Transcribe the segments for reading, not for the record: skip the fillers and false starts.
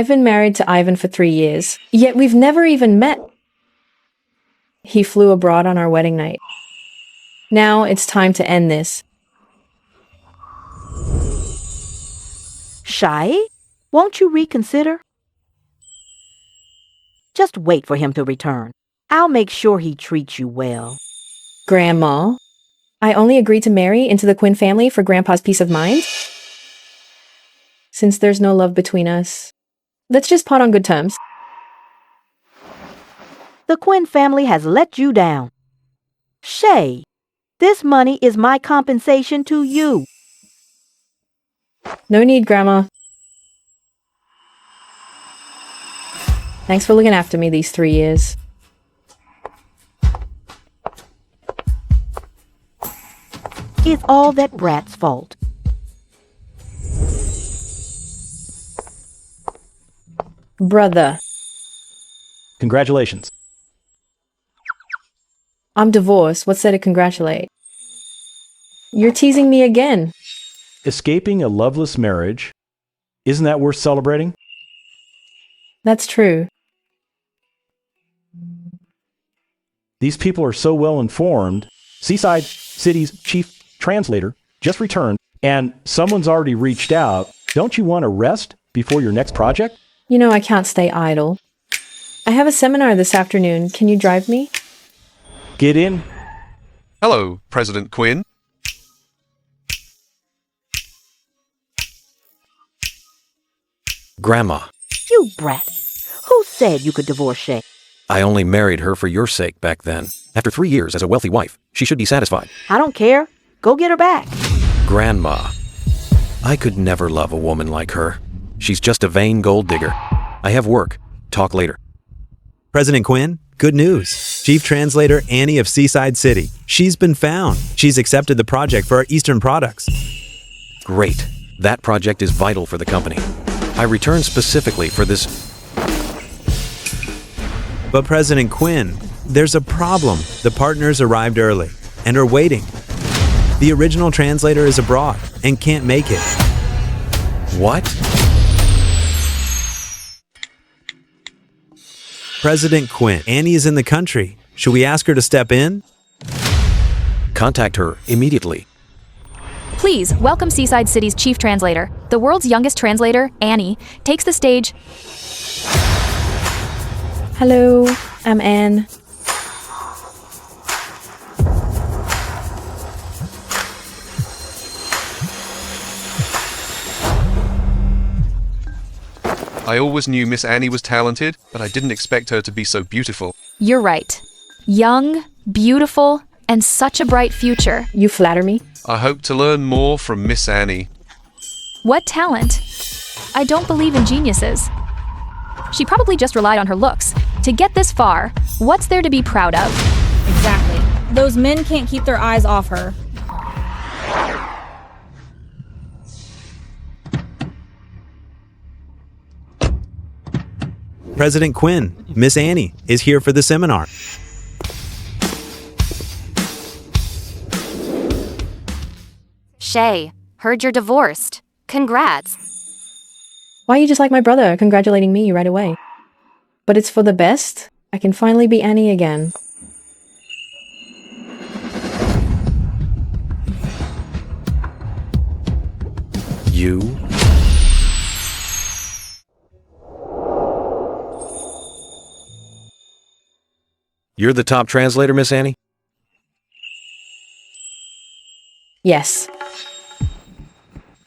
I've been married to Ivan for 3 years, yet we've never even met. He flew abroad on our wedding night. Now it's time to end this. Shy, won't you reconsider? Just wait for him to return. I'll make sure he treats you well. Grandma, I only agreed to marry into the Quinn family for Grandpa's peace of mind. Since there's no love between us, let's just part on good terms. The Quinn family has let you down. Shay, this money is my compensation to you. No need, Grandma. Thanks for looking after me these 3 years. It's all that brat's fault. Brother, Congratulations. I'm divorced. What's there to congratulate? You're teasing me again. Escaping a loveless marriage, isn't that worth celebrating? That's true. These people are so well informed. Seaside City's chief translator just returned, and someone's already reached out. Don't you want to rest before your next project? You know I can't stay idle. I have a seminar this afternoon. Can you drive me? Get in. Hello, President Quinn. Grandma, You brat. Who said you could divorce Shay? I only married her for your sake back then. After 3 years as a wealthy wife, she should be satisfied. I don't care. Go get her back. Grandma, I could never love a woman like her. She's just a vain gold digger. I have work. Talk later. President Quinn, good news. Chief Translator Annie of Seaside City. She's been found. She's accepted the project for our Eastern products. Great. That project is vital for the company. I returned specifically for this. But President Quinn, there's a problem. The partners arrived early and are waiting. The original translator is abroad and can't make it. What? President Quinn, Annie is in the country. Should we ask her to step in? Contact her immediately. Please, welcome Seaside City's chief translator. The world's youngest translator, Annie, takes the stage. Hello, I'm Anne. I always knew Miss Annie was talented, but I didn't expect her to be so beautiful. You're right. Young, beautiful, and such a bright future. You flatter me. I hope to learn more from Miss Annie. What talent? I don't believe in geniuses. She probably just relied on her looks. To get this far, what's there to be proud of? Exactly. Those men can't keep their eyes off her. President Quinn, Miss Annie is here for the seminar. Shay, heard you're divorced. Congrats. Why are you just like my brother, congratulating me right away? But it's for the best. I can finally be Annie again. You? You're the top translator, Miss Annie? Yes.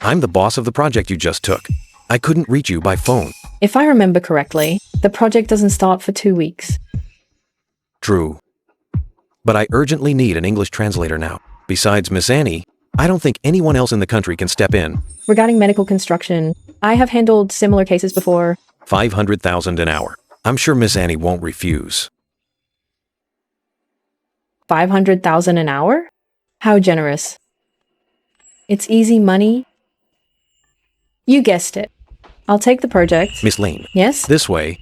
I'm the boss of the project you just took. I couldn't reach you by phone. If I remember correctly, the project doesn't start for 2 weeks. True. But I urgently need an English translator now. Besides Miss Annie, I don't think anyone else in the country can step in. Regarding medical construction, I have handled similar cases before. 500,000 an hour. I'm sure Miss Annie won't refuse. 500,000 an hour? How generous. It's easy money. You guessed it. I'll take the project. Miss Lane. Yes? This way.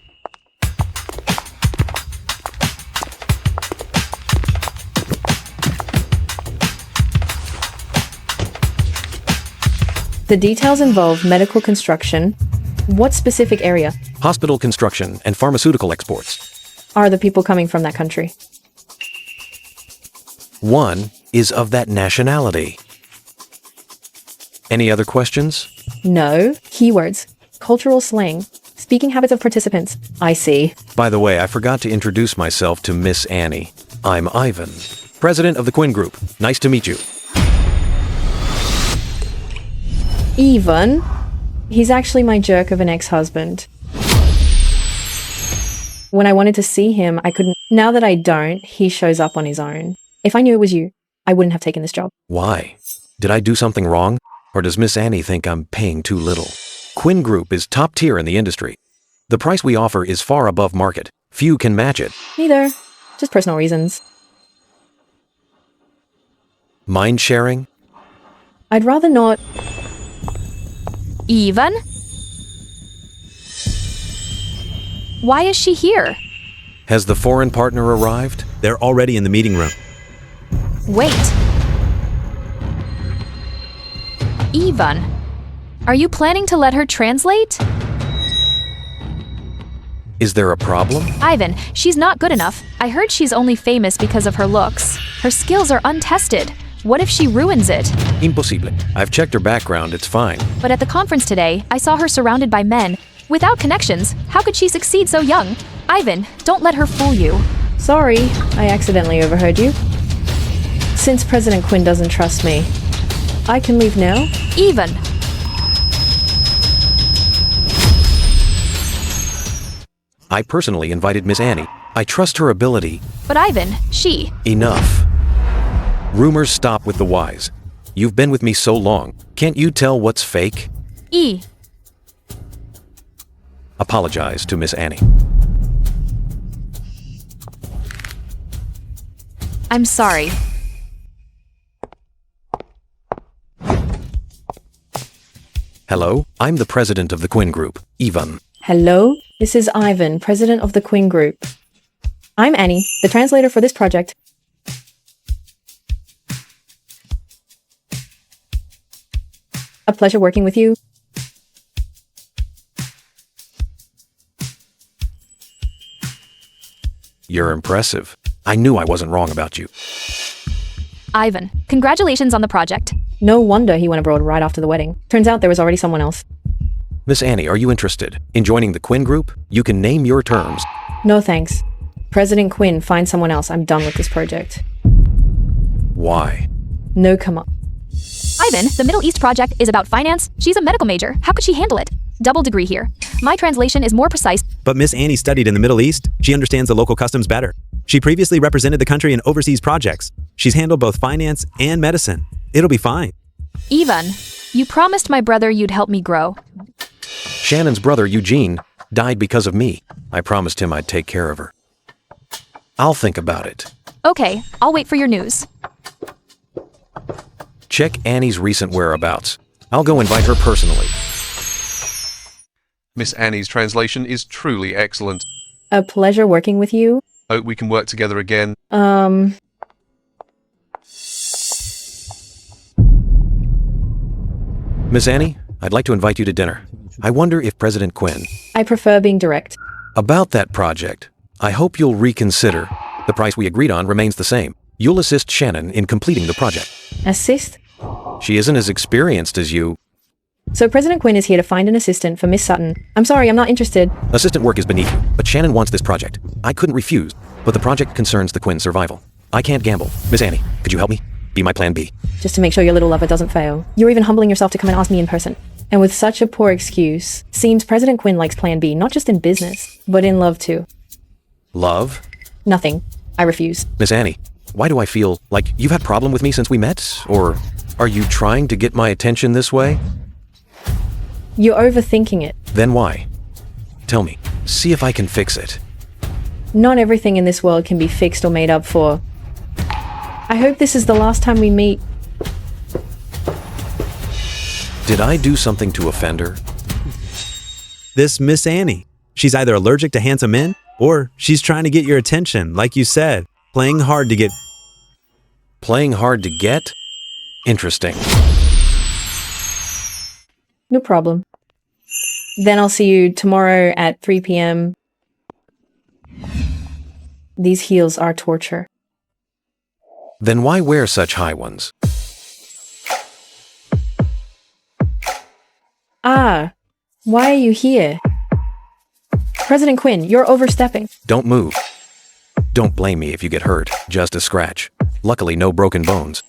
The details involve medical construction, What specific area? Hospital construction and pharmaceutical exports. Are the people coming from that country? One is of that nationality. Any other questions? No. Keywords. Cultural slang. Speaking habits of participants. I see. By the way, I forgot to introduce myself to Miss Annie. I'm Ivan, president of the Quinn Group. Nice to meet you. Ivan? He's actually my jerk of an ex-husband. When I wanted to see him, I couldn't. Now that I don't, he shows up on his own. If I knew it was you, I wouldn't have taken this job. Why? Did I do something wrong? Or does Miss Annie think I'm paying too little? Quinn Group is top tier in the industry. The price we offer is far above market. Few can match it. Neither. Just personal reasons. Mind sharing? I'd rather not. Ivan? Why is she here? Has the foreign partner arrived? They're already in the meeting room. Wait. Ivan, are you planning to let her translate? Is there a problem? Ivan, she's not good enough. I heard she's only famous because of her looks. Her skills are untested. What if she ruins it? Impossible. I've checked her background, it's fine. But at the conference today, I saw her surrounded by men. Without connections, how could she succeed so young? Ivan, don't let her fool you. Sorry, I accidentally overheard you. Since President Quinn doesn't trust me, I can leave now? Ivan! I personally invited Miss Annie. I trust her ability. But Ivan, she... Enough. Rumors stop with the wise. You've been with me so long. Can't you tell what's fake? Apologize to Miss Annie. I'm sorry. Hello, I'm the president of the Quinn Group, Ivan. Hello, this is Ivan, president of the Quinn Group. I'm Annie, the translator for this project. A pleasure working with you. You're impressive. I knew I wasn't wrong about you. Ivan, congratulations on the project. No wonder he went abroad right after the wedding. Turns out there was already someone else. Miss Annie, are you interested in joining the Quinn Group? You can name your terms. No thanks. President Quinn, find someone else. I'm done with this project. Why? No, come on. Ivan, the Middle East project is about finance. She's a medical major. How could she handle it? Double degree here. My translation is more precise. But Miss Annie studied in the Middle East. She understands the local customs better. She previously represented the country in overseas projects. She's handled both finance and medicine. It'll be fine. Ivan, you promised my brother you'd help me grow. Shannon's brother, Eugene, died because of me. I promised him I'd take care of her. I'll think about it. Okay, I'll wait for your news. Check Annie's recent whereabouts. I'll go invite her personally. Miss Annie's translation is truly excellent. A pleasure working with you. Hope we can work together again. Miss Annie, I'd like to invite you to dinner. I wonder if President Quinn... I prefer being direct. About that project, I hope you'll reconsider. The price we agreed on remains the same. You'll assist Shannon in completing the project. Assist? She isn't as experienced as you. So President Quinn is here to find an assistant for Miss Sutton. I'm sorry, I'm not interested. Assistant work is beneath you, but Shannon wants this project. I couldn't refuse, but the project concerns the Quinn's survival. I can't gamble. Miss Annie, could you help me? Be my plan B. Just to make sure your little lover doesn't fail. You're even humbling yourself to come and ask me in person. And with such a poor excuse, seems President Quinn likes plan B, not just in business, but in love too. Love? Nothing. I refuse. Miss Annie, why do I feel like you've had a problem with me since we met? Or are you trying to get my attention this way? You're overthinking it. Then why? Tell me. See if I can fix it. Not everything in this world can be fixed or made up for. I hope this is the last time we meet. Did I do something to offend her? This Miss Annie. She's either allergic to handsome men, or she's trying to get your attention, like you said. Playing hard to get... Playing hard to get? Interesting. No problem. Then I'll see you tomorrow at 3 p.m. These heels are torture. Then why wear such high ones? Ah, why are you here? President Quinn, you're overstepping. Don't move. Don't blame me if you get hurt. Just a scratch. Luckily, no broken bones.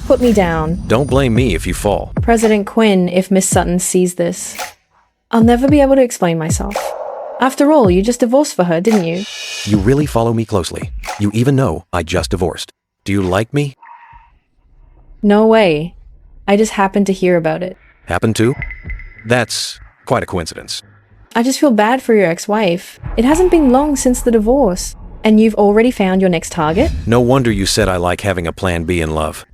Put me down. Don't blame me if you fall. President Quinn, if Miss Sutton sees this, I'll never be able to explain myself. After all, you just divorced for her, didn't you? You really follow me closely. You even know I just divorced. Do you like me? No way. I just happened to hear about it. Happen to? That's quite a coincidence. I just feel bad for your ex-wife. It hasn't been long since the divorce, and you've already found your next target? No wonder you said I like having a plan B in love.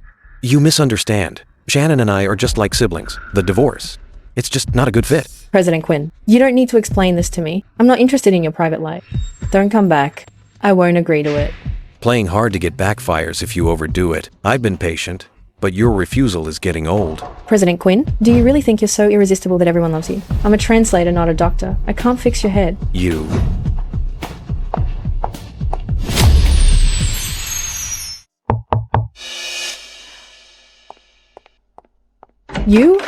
You misunderstand. Shannon and I are just like siblings. The divorce. It's just not a good fit. President Quinn, you don't need to explain this to me. I'm not interested in your private life. Don't come back. I won't agree to it. Playing hard to get backfires if you overdo it. I've been patient, but your refusal is getting old. President Quinn, do you really think you're so irresistible that everyone loves you? I'm a translator, not a doctor. I can't fix your head. You. You?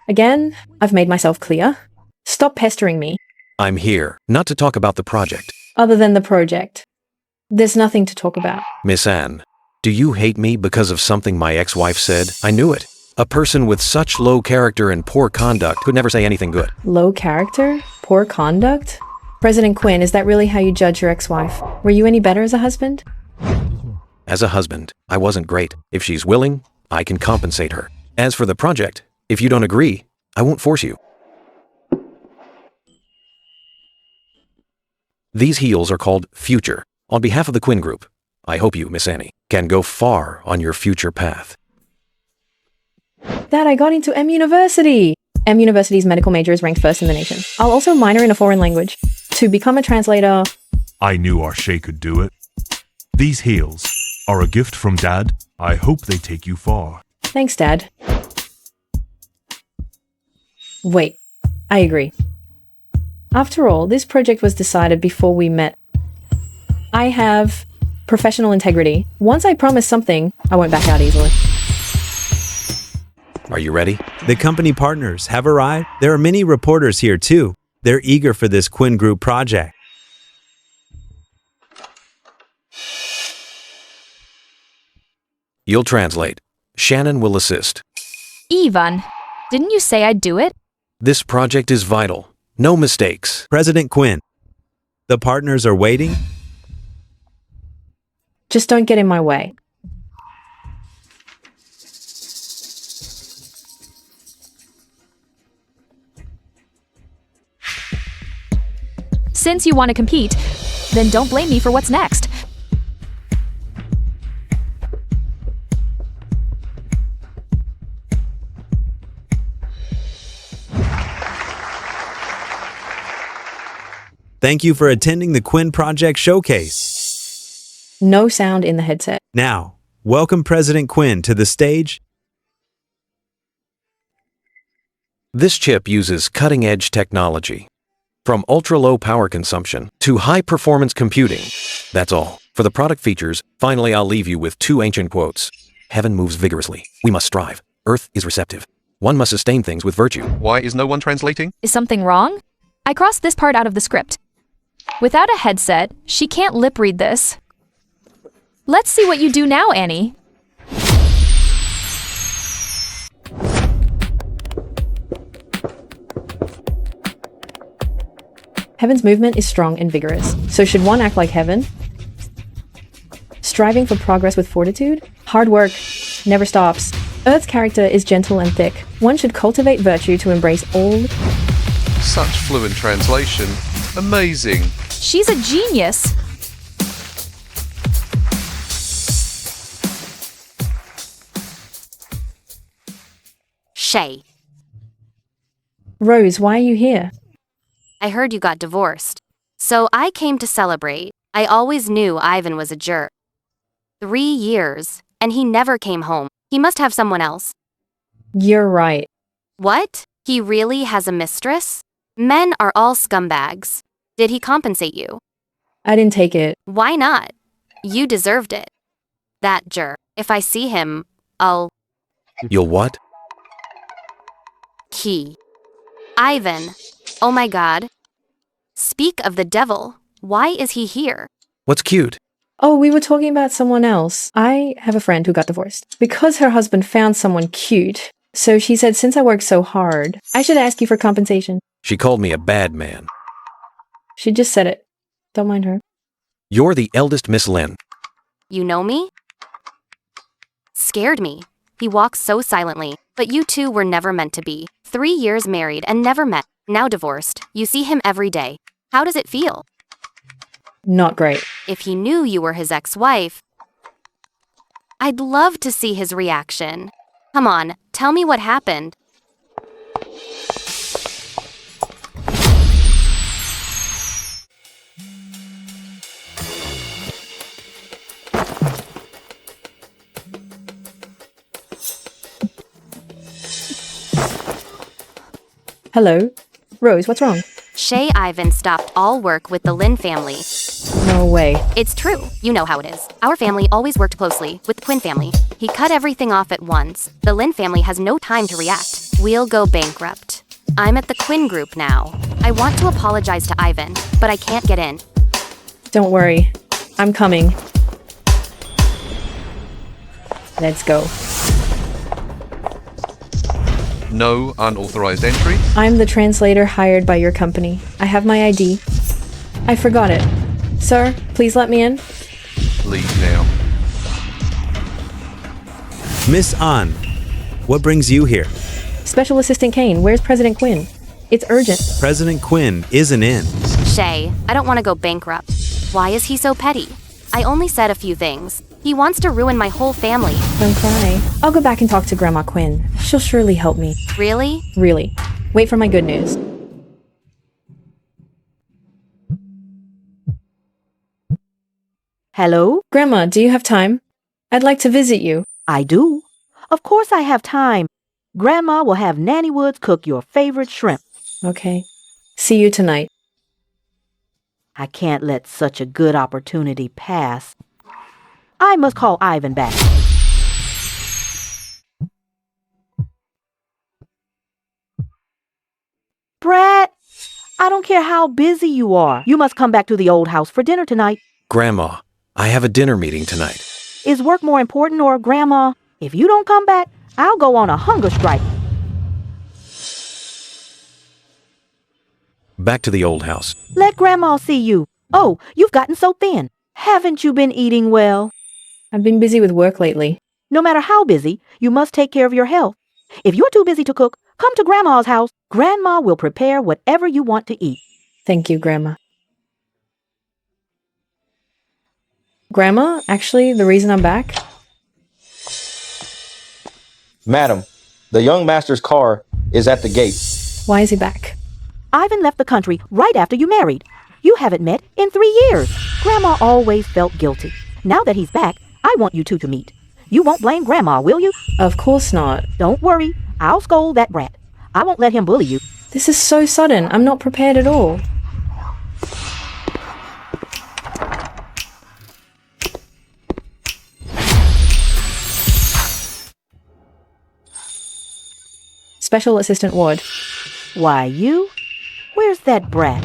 Again? I've made myself clear. Stop pestering me. I'm here, not to talk about the project. Other than the project, there's nothing to talk about. Miss Anne, do you hate me because of something my ex-wife said? I knew it. A person with such low character and poor conduct could never say anything good. Low character? Poor conduct? President Quinn, is that really how you judge your ex-wife? Were you any better as a husband? As a husband, I wasn't great. If she's willing, I can compensate her. As for the project, if you don't agree, I won't force you. These heels are called Future. On behalf of the Quinn Group, I hope you, Miss Annie, can go far on your future path. Dad, I got into M University. M University's medical major is ranked first in the nation. I'll also minor in a foreign language. To become a translator... I knew our Shay could do it. These heels are a gift from Dad. I hope they take you far. Thanks, Dad. Wait, I agree. After all, this project was decided before we met. I have professional integrity. Once I promise something, I won't back out easily. Are you ready? The company partners have arrived. There are many reporters here too. They're eager for this Quinn Group project. You'll translate. Shannon will assist. Ivan, didn't you say I'd do it? This project is vital. No mistakes. President Quinn, the partners are waiting. Just don't get in my way. Since you want to compete, then don't blame me for what's next. Thank you for attending the Quinn Project Showcase. No sound in the headset. Now, welcome President Quinn to the stage. This chip uses cutting-edge technology. From ultra-low power consumption to high-performance computing. That's all. For the product features, finally I'll leave you with two ancient quotes. Heaven moves vigorously. We must strive. Earth is receptive. One must sustain things with virtue. Why is no one translating? Is something wrong? I crossed this part out of the script. Without a headset, she can't lip read this. Let's see what you do now, Annie. Heaven's movement is strong and vigorous. So should one act like heaven? Striving for progress with fortitude? Hard work never stops. Earth's character is gentle and thick. One should cultivate virtue to embrace all... Such fluent translation. Amazing. She's a genius. Shay, Rose, why are you here? I heard you got divorced. So I came to celebrate. I always knew Ivan was a jerk. 3 years, and he never came home. He must have someone else. You're right. What? He really has a mistress? Men are all scumbags. Did he compensate you? I didn't take it. Why not? You deserved it. That jerk. If I see him, I'll You'll what? key. Ivan. Oh my god. Speak of the devil. Why is he here? What's cute? Oh, we were talking about someone else. I have a friend who got divorced because her husband found someone cute. So she said, since I worked so hard, I should ask you for compensation. She called me a bad man. She just said it. Don't mind her. You're the eldest Miss Lynn. You know me? Scared me. He walks so silently, but you two were never meant to be. 3 years married and never met. Now divorced. You see him every day. How does it feel? Not great. If he knew you were his ex-wife, I'd love to see his reaction. Come on, tell me what happened. Hello? Rose, what's wrong? Shay Ivan stopped all work with the Lynn family. No way. It's true. You know how it is. Our family always worked closely with the Quinn family. He cut everything off at once. The Lynn family has no time to react. We'll go bankrupt. I'm at the Quinn group now. I want to apologize to Ivan, but I can't get in. Don't worry. I'm coming. Let's go. No unauthorized entry. I'm the translator hired by your company. I have my ID. I forgot it. Sir, please let me in. Leave now. Miss An, what brings you here? Special Assistant Kane, where's President Quinn? It's urgent. President Quinn isn't in. Shay, I don't want to go bankrupt. Why is he so petty? I only said a few things. He wants to ruin my whole family. Don't cry. I'll go back and talk to Grandma Quinn. She'll surely help me. Really? Really. Wait for my good news. Hello? Grandma, do you have time? I'd like to visit you. I do. Of course I have time. Grandma will have Nanny Woods cook your favorite shrimp. Okay. See you tonight. I can't let such a good opportunity pass. I must call Ivan back. Brat, I don't care how busy you are. You must come back to the old house for dinner tonight. Grandma, I have a dinner meeting tonight. Is work more important or Grandma? If you don't come back, I'll go on a hunger strike. Back to the old house. Let Grandma see you. Oh, you've gotten so thin. Haven't you been eating well? I've been busy with work lately. No matter how busy, you must take care of your health. If you're too busy to cook, come to Grandma's house. Grandma will prepare whatever you want to eat. Thank you, Grandma. Grandma, actually, the reason I'm back? Madam, the young master's car is at the gate. Why is he back? Ivan left the country right after you married. You haven't met in 3 years. Grandma always felt guilty. Now that he's back, I want you two to meet. You won't blame Grandma, will you? Of course not. Don't worry. I'll scold that brat. I won't let him bully you. This is so sudden. I'm not prepared at all. Special Assistant Ward. Why, you? Where's that brat?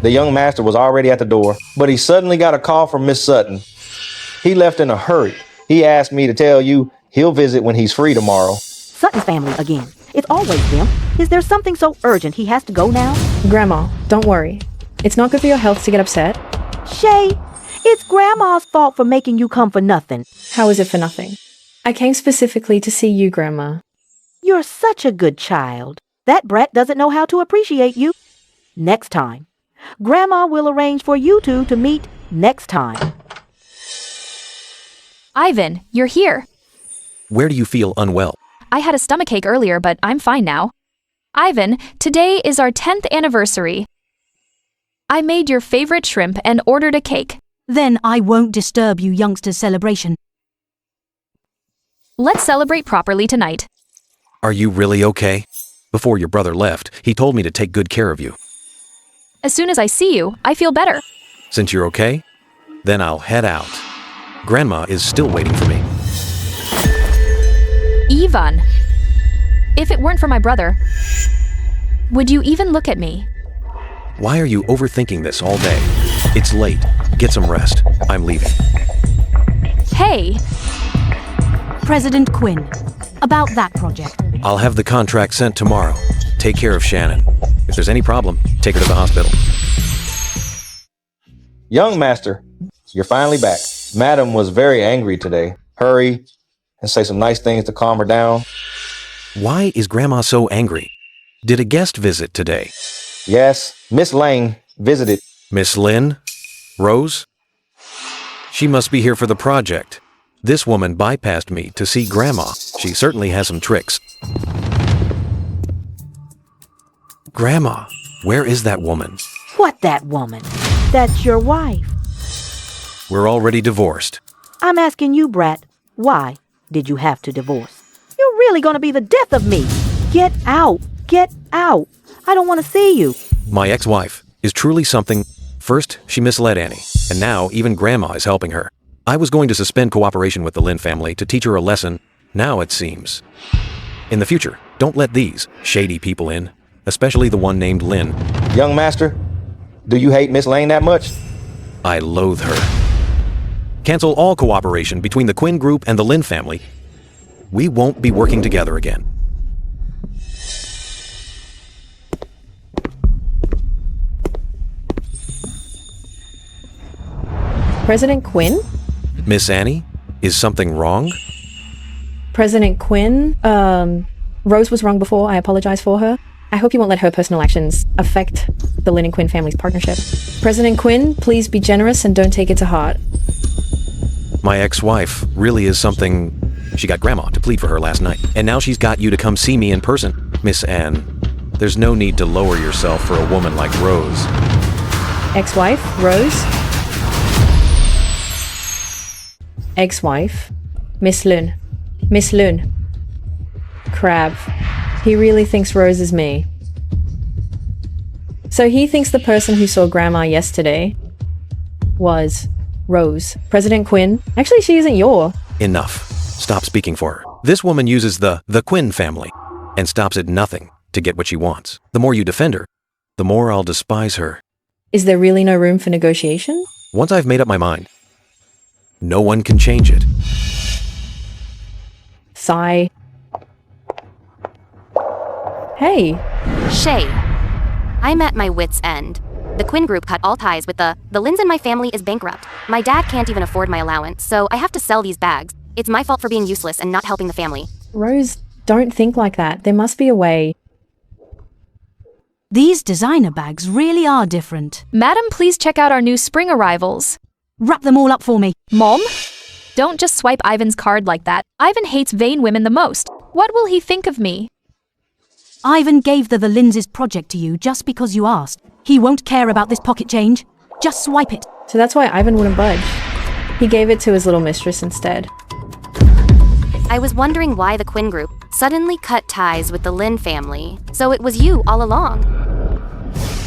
The young master was already at the door, but he suddenly got a call from Miss Sutton. He left in a hurry. He asked me to tell you he'll visit when he's free tomorrow. Sutton's family again. It's always them. Is there something so urgent he has to go now? Grandma, don't worry. It's not good for your health to get upset. Shay, it's Grandma's fault for making you come for nothing. How is it for nothing? I came specifically to see you, Grandma. You're such a good child. That brat doesn't know how to appreciate you. Next time. Grandma will arrange for you two to meet next time. Ivan, you're here. Where do you feel unwell? I had a stomachache earlier, but I'm fine now. Ivan, today is our 10th anniversary. I made your favorite shrimp and ordered a cake. Then I won't disturb you youngsters' celebration. Let's celebrate properly tonight. Are you really okay? Before your brother left, he told me to take good care of you. As soon as I see you, I feel better. Since you're okay, then I'll head out. Grandma is still waiting for me. Ivan, if it weren't for my brother, would you even look at me? Why are you overthinking this all day? It's late. Get some rest. I'm leaving. Hey! President Quinn, about that project. I'll have the contract sent tomorrow. Take care of Shannon. If there's any problem, take her to the hospital. Young master, you're finally back. Madam was very angry today. Hurry and say some nice things to calm her down. Why is Grandma so angry? Did a guest visit today? Yes, Miss Lang visited. Miss Lynn? Rose? She must be here for the project. This woman bypassed me to see Grandma. She certainly has some tricks. Grandma, where is that woman? What that woman? That's your wife. We're already divorced. I'm asking you, Brat, why did you have to divorce? You're really gonna be the death of me. Get out. Get out. I don't want to see you. My ex-wife is truly something. First, she misled Annie, and now even Grandma is helping her. I was going to suspend cooperation with the Lynn family to teach her a lesson. Now it seems. In the future, don't let these shady people in, especially the one named Lynn. Young master, do you hate Miss Lang that much? I loathe her. Cancel all cooperation between the Quinn group and the Lynn family. We won't be working together again. President Quinn? Miss Annie, is something wrong? President Quinn? Rose was wrong before. I apologize for her. I hope you won't let her personal actions affect the Lynn and Quinn family's partnership. President Quinn, please be generous and don't take it to heart. My ex-wife really is something. She got Grandma to plead for her last night, and now she's got you to come see me in person. Miss Anne, there's no need to lower yourself for a woman like Rose. Ex-wife, Rose? Ex-wife, Miss Lynn. Miss Lynn. Crab. He really thinks Rose is me. So he thinks the person who saw Grandma yesterday was Rose. President Quinn. Actually, she isn't your. Enough. Stop speaking for her. This woman uses the Quinn family and stops at nothing to get what she wants. The more you defend her, the more I'll despise her. Is there really no room for negotiation? Once I've made up my mind, no one can change it. Sigh. Hey. Shay, I'm at my wit's end. The Quinn group cut all ties with the Lynn's and my family is bankrupt. My dad can't even afford my allowance, so I have to sell these bags. It's my fault for being useless and not helping the family. Rose, don't think like that. There must be a way. These designer bags really are different. Madam, please check out our new spring arrivals. Wrap them all up for me. Mom? Don't just swipe Ivan's card like that. Ivan hates vain women the most. What will he think of me? Ivan gave the Lindsay's project to you just because you asked. He won't care about this pocket change. Just swipe it. So that's why Ivan wouldn't budge. He gave it to his little mistress instead. I was wondering why the Quinn group suddenly cut ties with the Lynn family. So it was you all along.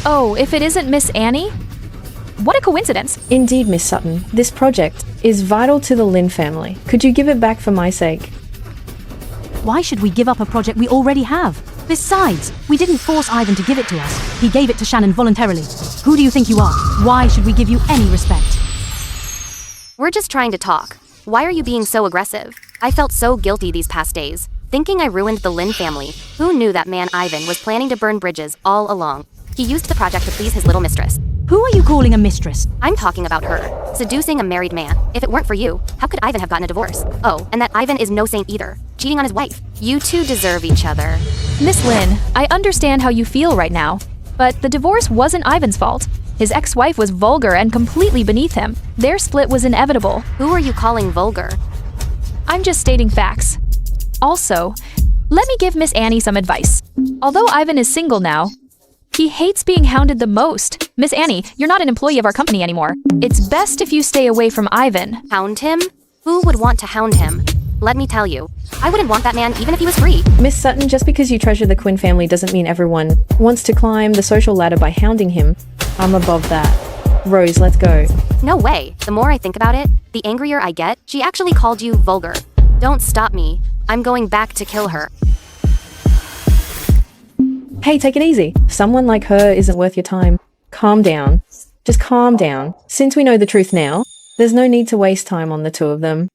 Oh, if it isn't Miss Annie? What a coincidence. Indeed, Miss Sutton. This project is vital to the Lynn family. Could you give it back for my sake? Why should we give up a project we already have? Besides, we didn't force Ivan to give it to us. He gave it to Shannon voluntarily. Who do you think you are? Why should we give you any respect? We're just trying to talk. Why are you being so aggressive? I felt so guilty these past days, thinking I ruined the Lynn family. Who knew that man Ivan was planning to burn bridges all along? He used the project to please his little mistress. Who are you calling a mistress? I'm talking about her, seducing a married man. If it weren't for you, how could Ivan have gotten a divorce? Oh, and that Ivan is no saint either, cheating on his wife. You two deserve each other. Miss Lynn, I understand how you feel right now, but the divorce wasn't Ivan's fault. His ex-wife was vulgar and completely beneath him. Their split was inevitable. Who are you calling vulgar? I'm just stating facts. Also, let me give Miss Annie some advice. Although Ivan is single now, he hates being hounded the most. Miss Annie, you're not an employee of our company anymore. It's best if you stay away from Ivan. Hound him? Who would want to hound him? Let me tell you, I wouldn't want that man even if he was free. Miss Sutton, just because you treasure the Quinn family doesn't mean everyone wants to climb the social ladder by hounding him. I'm above that. Rose, let's go. No way. The more I think about it, the angrier I get. She actually called you vulgar. Don't stop me. I'm going back to kill her. Hey, take it easy. Someone like her isn't worth your time. Calm down. Just calm down. Since we know the truth now, there's no need to waste time on the two of them.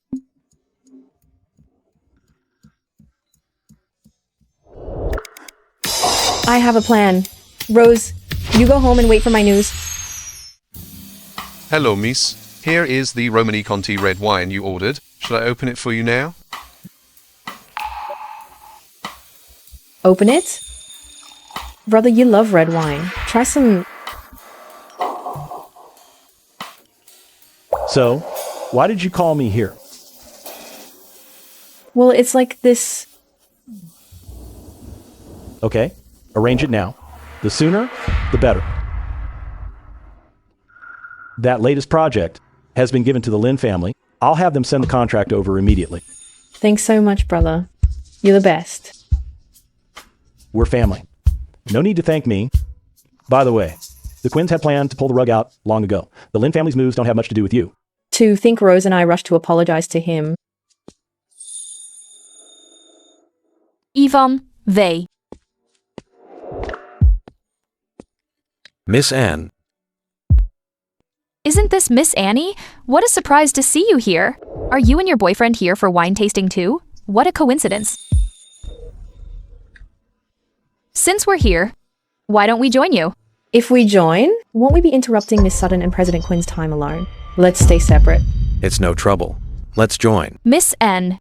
I have a plan. Rose, you go home and wait for my news. Hello, Miss. Here is the Romani Conti red wine you ordered. Should I open it for you now? Open it? Brother, you love red wine. Try some... So, why did you call me here? Well, it's like this... Okay, arrange it now. The sooner, the better. That latest project has been given to the Lin family. I'll have them send the contract over immediately. Thanks so much, brother. You're the best. We're family. No need to thank me. By the way, the Quinns had planned to pull the rug out long ago. The Lin family's moves don't have much to do with you. To think Rose and I rushed to apologize to him. Yvonne, they. Miss Anne. Isn't this Miss Annie? What a surprise to see you here. Are you and your boyfriend here for wine tasting too? What a coincidence. Since we're here, why don't we join you? If we join, won't we be interrupting Miss Sutton and President Quinn's time alone? Let's stay separate. It's no trouble. Let's join. Miss N,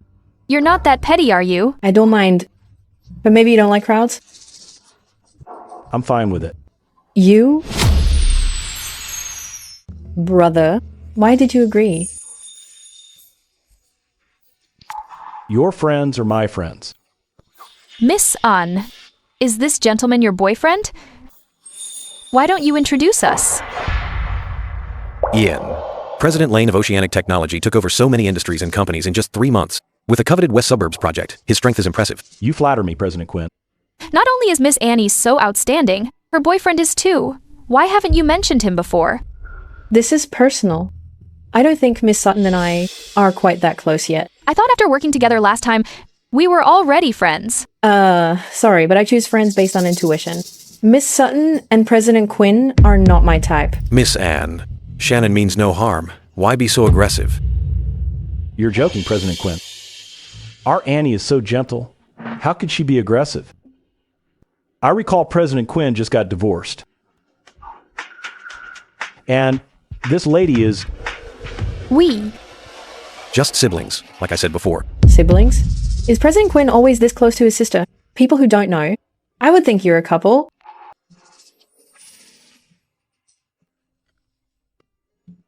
you're not that petty, are you? I don't mind. But maybe you don't like crowds? I'm fine with it. You? Brother, why did you agree? Your friends are my friends. Miss An, is this gentleman your boyfriend? Why don't you introduce us? Ian. President Lane of Oceanic Technology took over so many industries and companies in just 3 months. With the coveted West Suburbs project, his strength is impressive. You flatter me, President Quinn. Not only is Miss Annie so outstanding, her boyfriend is too. Why haven't you mentioned him before? This is personal. I don't think Miss Sutton and I are quite that close yet. I thought after working together last time, we were already friends. Sorry, but I choose friends based on intuition. Miss Sutton and President Quinn are not my type. Miss Anne. Shannon means no harm. Why be so aggressive? You're joking, President Quinn. Our Annie is so gentle. How could she be aggressive? I recall President Quinn just got divorced. And this lady is... We. Just siblings, like I said before. Siblings? Is President Quinn always this close to his sister? People who don't know. I would think you're a couple.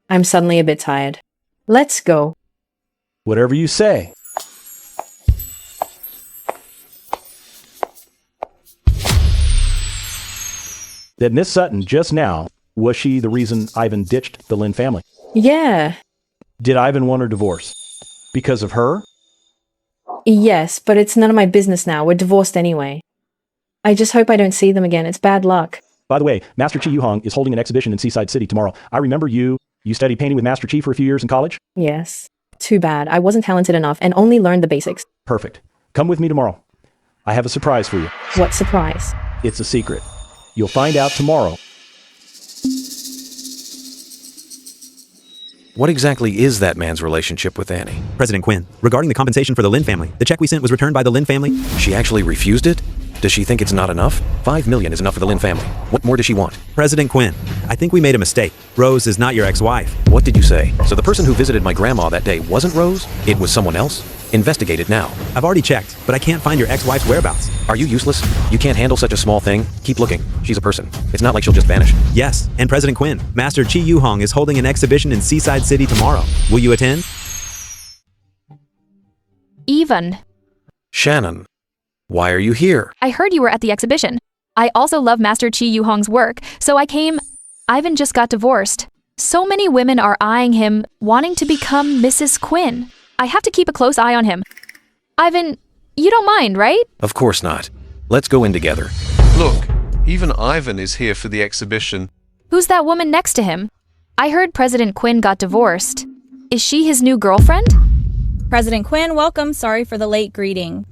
I'm suddenly a bit tired. Let's go. Whatever you say. That Miss Sutton just now, was she the reason Ivan ditched the Lin family? Yeah. Did Ivan want her divorce? Because of her? Yes, but it's none of my business now. We're divorced anyway. I just hope I don't see them again. It's bad luck. By the way, Master Chi Yuhong is holding an exhibition in Seaside City tomorrow. I remember you studied painting with Master Chi for a few years in college? Yes. Too bad. I wasn't talented enough and only learned the basics. Perfect. Come with me tomorrow. I have a surprise for you. What surprise? It's a secret. You'll find out tomorrow. What exactly is that man's relationship with Annie? President Quinn, regarding the compensation for the Lin family, the check we sent was returned by the Lin family. She actually refused it? Does she think it's not enough? $5 million is enough for the Lin family. What more does she want? President Quinn, I think we made a mistake. Rose is not your ex-wife. What did you say? So the person who visited my grandma that day wasn't Rose? It was someone else? Investigate it now. I've already checked, but I can't find your ex-wife's whereabouts. Are you useless? You can't handle such a small thing? Keep looking. She's a person. It's not like she'll just vanish. Yes, and President Quinn, Master Chi Yuhong is holding an exhibition in Seaside City tomorrow. Will you attend? Even. Shannon, why are you here? I heard you were at the exhibition. I also love Master Chi Yuhong's work, so I came. Ivan just got divorced. So many women are eyeing him, wanting to become Mrs. Quinn. I have to keep a close eye on him. Ivan, you don't mind, right? Of course not. Let's go in together. Look, even Ivan is here for the exhibition. Who's that woman next to him? I heard President Quinn got divorced. Is she his new girlfriend? President Quinn, welcome. Sorry for the late greeting.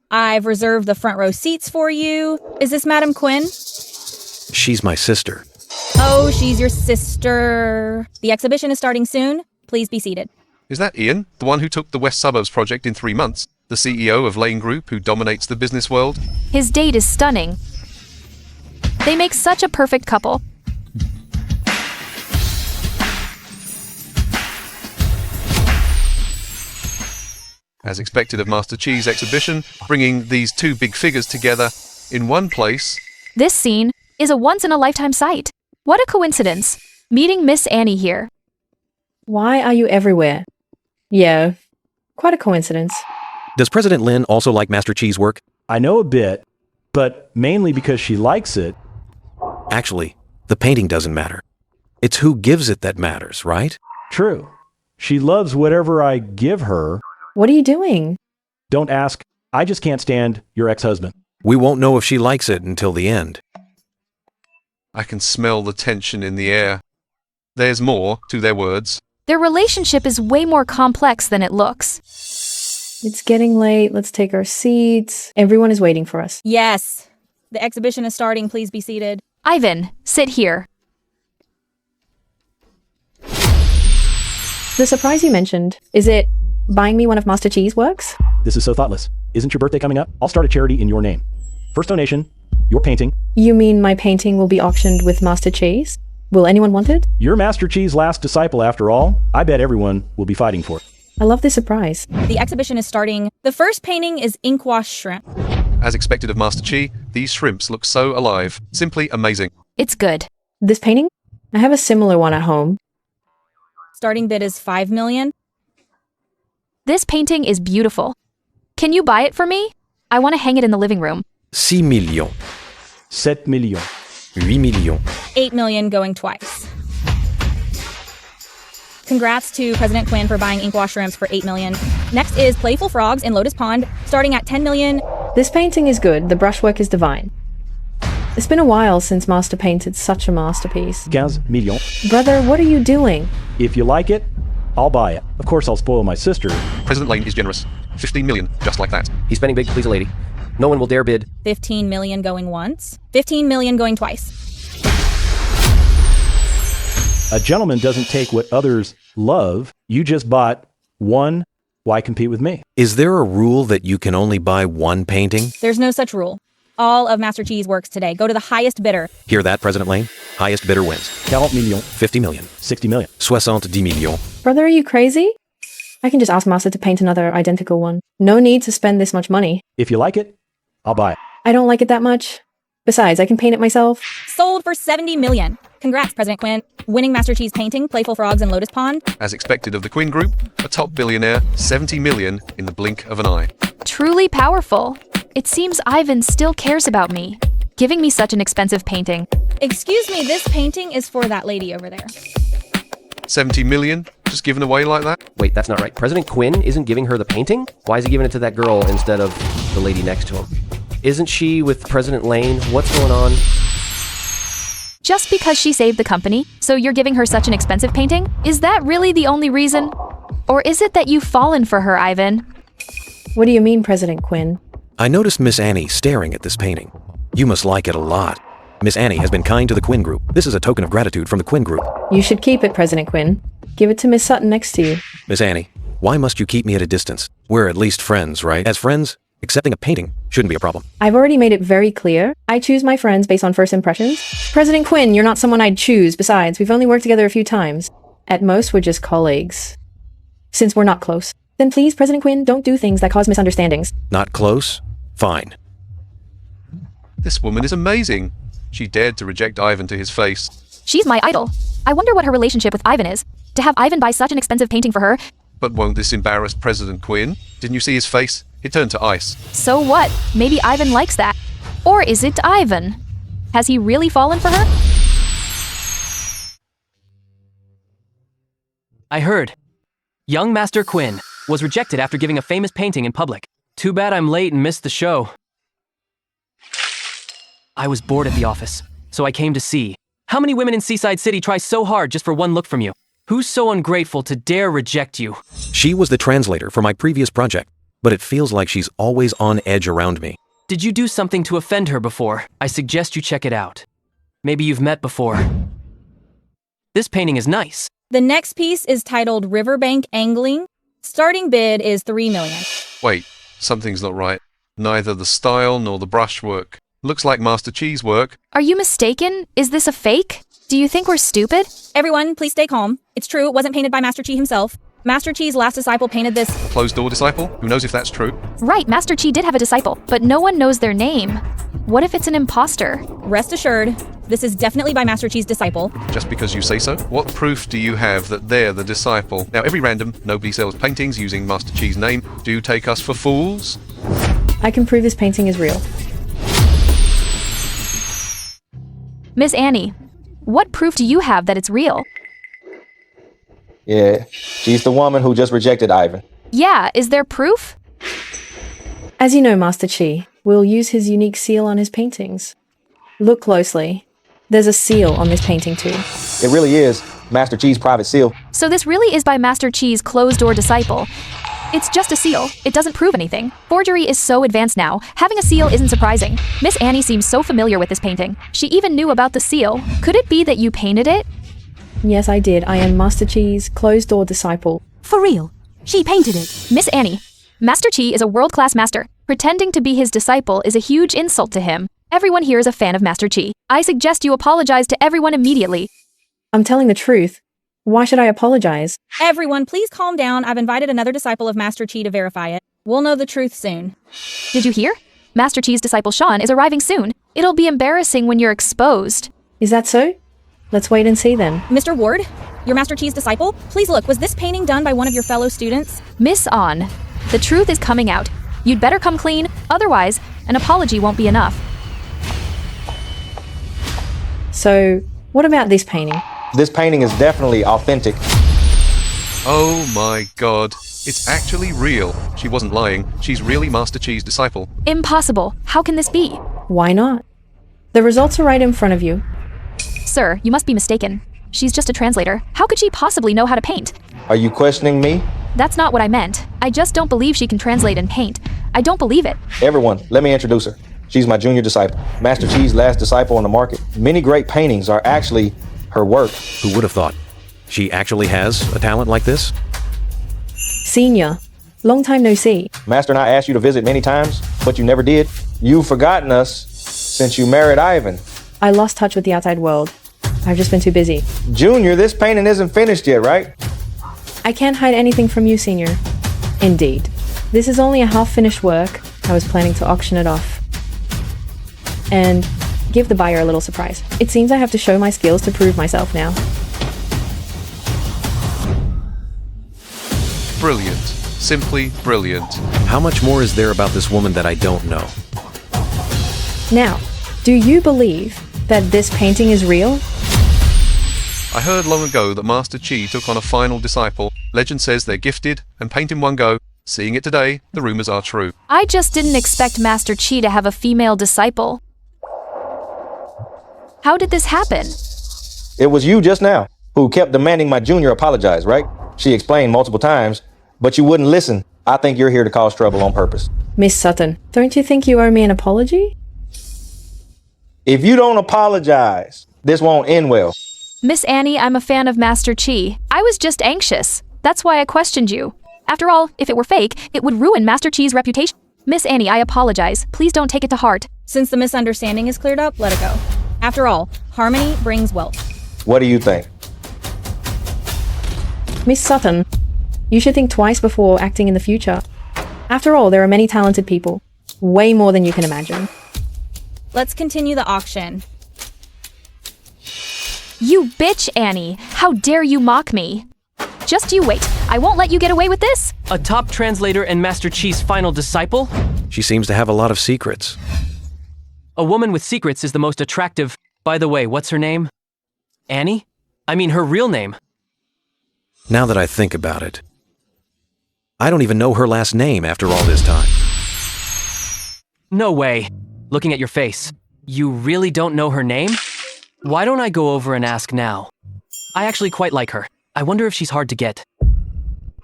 I've reserved the front row seats for you. Is this Madam Quinn? She's my sister. Oh, she's your sister. The exhibition is starting soon. Please be seated. Is that Ian, the one who took the West Suburbs project in 3 months? The CEO of Lane Group who dominates the business world? His date is stunning. They make such a perfect couple. As expected of Master Chi's exhibition, bringing these two big figures together in one place. This scene is a once-in-a-lifetime sight. What a coincidence. Meeting Miss Annie here. Why are you everywhere? Yeah, quite a coincidence. Does President Lin also like Master Chi's work? I know a bit, but mainly because she likes it. Actually, the painting doesn't matter. It's who gives it that matters, right? True. She loves whatever I give her. What are you doing? Don't ask. I just can't stand your ex-husband. We won't know if she likes it until the end. I can smell the tension in the air. There's more to their words. Their relationship is way more complex than it looks. It's getting late. Let's take our seats. Everyone is waiting for us. Yes. The exhibition is starting. Please be seated. Ivan, sit here. The surprise you mentioned, is it buying me one of Master Chi's works? This is so thoughtless. Isn't your birthday coming up? I'll start a charity in your name. First donation, your painting. You mean my painting will be auctioned with Master Chi's? Will anyone want it? You're Master Chi's last disciple after all. I bet everyone will be fighting for it. I love this surprise. The exhibition is starting. The first painting is ink wash shrimp. As expected of Master Chi, these shrimps look so alive. Simply amazing. It's good. This painting? I have a similar one at home. Starting bid is 5 million. This painting is beautiful. Can you buy it for me? I want to hang it in the living room. 6 millions. 7 millions. 8 millions. 8 million going twice. Congrats to President Quinn for buying ink wash shrimps for 8 million. Next is Playful Frogs in Lotus Pond, starting at 10 million. This painting is good. The brushwork is divine. It's been a while since Master painted such a masterpiece. 15 millions. Brother, what are you doing? If you like it, I'll buy it. Of course, I'll spoil my sister. President Lane is generous. 15 million, just like that. He's spending big to please a lady. No one will dare bid. 15 million going once. 15 million going twice. A gentleman doesn't take what others love. You just bought one. Why compete with me? Is there a rule that you can only buy one painting? There's no such rule. All of Master Chi's works today go to the highest bidder. Hear that, President Lane? Highest bidder wins. 40 millions. 50 million. 60 million. 70 millions. Brother, are you crazy? I can just ask Master to paint another identical one. No need to spend this much money. If you like it, I'll buy it. I don't like it that much. Besides, I can paint it myself. Sold for 70 million. Congrats, President Quinn. Winning Master Chi's painting, Playful Frogs in Lotus Pond. As expected of the Quinn Group, a top billionaire, 70 million in the blink of an eye. Truly powerful. It seems Ivan still cares about me, giving me such an expensive painting. Excuse me, this painting is for that lady over there. 70 million? Just given away like that? Wait, that's not right. President Quinn isn't giving her the painting? Why is he giving it to that girl instead of the lady next to him? Isn't she with President Lane? What's going on? Just because she saved the company, so you're giving her such an expensive painting? Is that really the only reason? Or is it that you've fallen for her, Ivan? What do you mean, President Quinn? I noticed Miss Annie staring at this painting. You must like it a lot. Miss Annie has been kind to the Quinn Group. This is a token of gratitude from the Quinn Group. You should keep it, President Quinn. Give it to Miss Sutton next to you. Miss Annie, why must you keep me at a distance? We're at least friends, right? As friends, accepting a painting shouldn't be a problem. I've already made it very clear. I choose my friends based on first impressions. President Quinn, you're not someone I'd choose. Besides, we've only worked together a few times. At most, we're just colleagues. Since we're not close, then please, President Quinn, don't do things that cause misunderstandings. Not close? Fine. This woman is amazing. She dared to reject Ivan to his face. She's my idol. I wonder what her relationship with Ivan is. To have Ivan buy such an expensive painting for her. But won't this embarrass President Quinn? Didn't you see his face? It turned to ice. So what? Maybe Ivan likes that. Or is it Ivan? Has he really fallen for her? I heard. Young Master Quinn was rejected after giving a famous painting in public. Too bad I'm late and missed the show. I was bored at the office, so I came to see. How many women in Seaside City try so hard just for one look from you? Who's so ungrateful to dare reject you? She was the translator for my previous project, but it feels like she's always on edge around me. Did you do something to offend her before? I suggest you check it out. Maybe you've met before. This painting is nice. The next piece is titled Riverbank Angling. Starting bid is $3 million. Wait, something's not right. Neither the style nor the brushwork. Looks like Master Chi's work. Are you mistaken? Is this a fake? Do you think we're stupid? Everyone, please stay calm. It's true, it wasn't painted by Master Chi himself. Master Chi's last disciple painted this. Closed-door disciple? Who knows if that's true? Right, Master Chi did have a disciple, but no one knows their name. What if it's an imposter? Rest assured, this is definitely by Master Chi's disciple. Just because you say so? What proof do you have that they're the disciple? Now, every random, nobody sells paintings using Master Chi's name. Do you take us for fools? I can prove this painting is real. Miss Annie, what proof do you have that it's real? Yeah, she's the woman who just rejected Ivan. Yeah, is there proof? As you know, Master Chi will use his unique seal on his paintings. Look closely. There's a seal on this painting too. It really is Master Chi's private seal. So this really is by Master Chi's closed-door disciple. It's just a seal. It doesn't prove anything. Forgery is so advanced now. Having a seal isn't surprising. Miss Annie seems so familiar with this painting. She even knew about the seal. Could it be that you painted it? Yes, I did. I am Master Chi's closed-door disciple. For real? She painted it. Miss Annie, Master Chi is a world-class master. Pretending to be his disciple is a huge insult to him. Everyone here is a fan of Master Chi. I suggest you apologize to everyone immediately. I'm telling the truth. Why should I apologize? Everyone, please calm down. I've invited another disciple of Master Chi to verify it. We'll know the truth soon. Did you hear? Master Chi's disciple Sean is arriving soon. It'll be embarrassing when you're exposed. Is that so? Let's wait and see then. Mr. Ward, you're Master Chi's disciple? Please look, was this painting done by one of your fellow students? Miss On, the truth is coming out. You'd better come clean, otherwise, an apology won't be enough. So, what about this painting? This painting is definitely authentic. Oh my god. It's actually real. She wasn't lying. She's really Master Chi's disciple. Impossible. How can this be? Why not? The results are right in front of you. Sir, you must be mistaken. She's just a translator. How could she possibly know how to paint? Are you questioning me? That's not what I meant. I just don't believe she can translate and paint. I don't believe it. Everyone, let me introduce her. She's my junior disciple, Master Chi's last disciple on the market. Many great paintings are actually her work. Who would have thought? She actually has a talent like this? Senior, long time no see. Master and I asked you to visit many times, but you never did. You've forgotten us since you married Ivan. I lost touch with the outside world. I've just been too busy. Junior, this painting isn't finished yet, right? I can't hide anything from you, Senior. Indeed. This is only a half-finished work. I was planning to auction it off. And give the buyer a little surprise. It seems I have to show my skills to prove myself now. Brilliant. Simply brilliant. How much more is there about this woman that I don't know? Now, do you believe that this painting is real? I heard long ago that Master Chi took on a final disciple. Legend says they're gifted and paint in one go. Seeing it today, the rumors are true. I just didn't expect Master Chi to have a female disciple. How did this happen? It was you just now who kept demanding my junior apologize, right? She explained multiple times, but you wouldn't listen. I think you're here to cause trouble on purpose. Miss Sutton, don't you think you owe me an apology? If you don't apologize, this won't end well. Miss Annie, I'm a fan of Master Chi. I was just anxious. That's why I questioned you. After all, if it were fake, it would ruin Master Chi's reputation. Miss Annie, I apologize. Please don't take it to heart. Since the misunderstanding is cleared up, let it go. After all, harmony brings wealth. What do you think? Miss Sutton, you should think twice before acting in the future. After all, there are many talented people. Way more than you can imagine. Let's continue the auction. You bitch, Annie. How dare you mock me? Just you wait. I won't let you get away with this. A top translator and Master Chi's final disciple? She seems to have a lot of secrets. A woman with secrets is the most attractive. By the way, what's her name? Annie? I mean her real name. Now that I think about it, I don't even know her last name after all this time. No way. Looking at your face. You really don't know her name? Why don't I go over and ask now? I actually quite like her. I wonder if she's hard to get.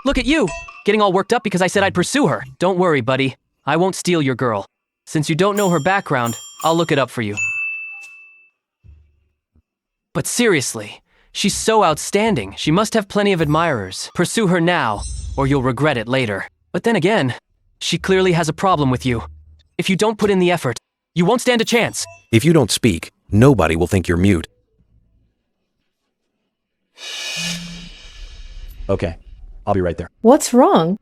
Look at you! Getting all worked up because I said I'd pursue her. Don't worry, buddy. I won't steal your girl. Since you don't know her background, I'll look it up for you. But seriously, she's so outstanding. She must have plenty of admirers. Pursue her now, or you'll regret it later. But then again, she clearly has a problem with you. If you don't put in the effort, you won't stand a chance. If you don't speak, nobody will think you're mute. Okay, I'll be right there. What's wrong?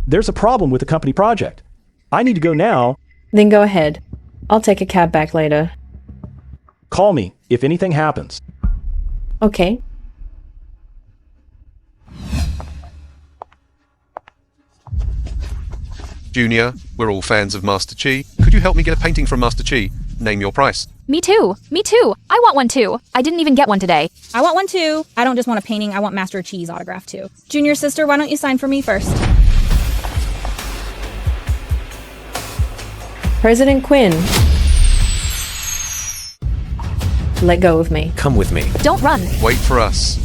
There's a problem with the company project. I need to go now. Then go ahead. I'll take a cab back later. Call me if anything happens. Okay. Junior, we're all fans of Master Chi. Could you help me get a painting from Master Chi? Name your price. Me too. Me too. I want one too. I didn't even get one today. I want one too. I don't just want a painting, I want Master Chi's autograph too. Junior sister, why don't you sign for me first? President Quinn. Let go of me. Come with me. Don't run. Wait for us.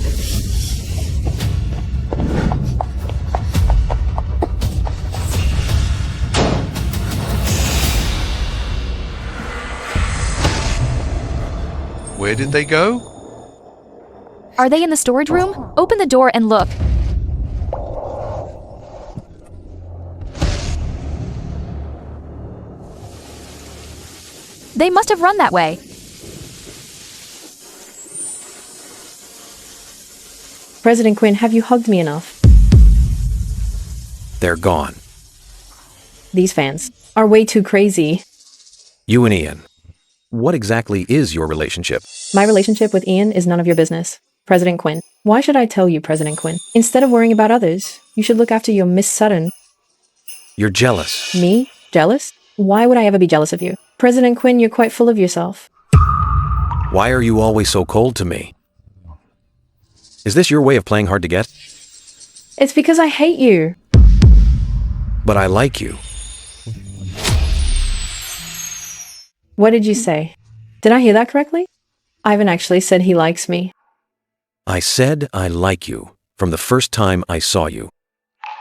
Where did they go? Are they in the storage room? Open the door and look. They must have run that way. President Quinn, have you hugged me enough? They're gone. These fans are way too crazy. You and Ian. What exactly is your relationship? My relationship with Ian is none of your business. President Quinn. Why should I tell you, President Quinn? Instead of worrying about others, you should look after your Miss Sutton. You're jealous. Me? Jealous? Why would I ever be jealous of you? President Quinn, you're quite full of yourself. Why are you always so cold to me? Is this your way of playing hard to get? It's because I hate you. But I like you. What did you say? Did I hear that correctly? Ivan actually said he likes me. I said I like you from the first time I saw you.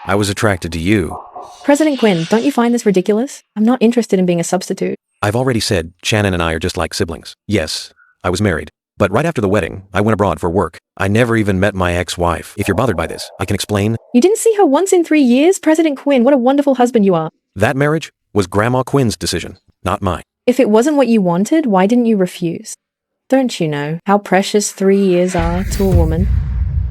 I was attracted to you. President Quinn, don't you find this ridiculous? I'm not interested in being a substitute. I've already said Shannon and I are just like siblings. Yes, I was married. But right after the wedding, I went abroad for work. I never even met my ex-wife. If you're bothered by this, I can explain. You didn't see her once in 3 years? President Quinn, what a wonderful husband you are. That marriage was Grandma Quinn's decision, not mine. If it wasn't what you wanted, why didn't you refuse? Don't you know how precious 3 years are to a woman?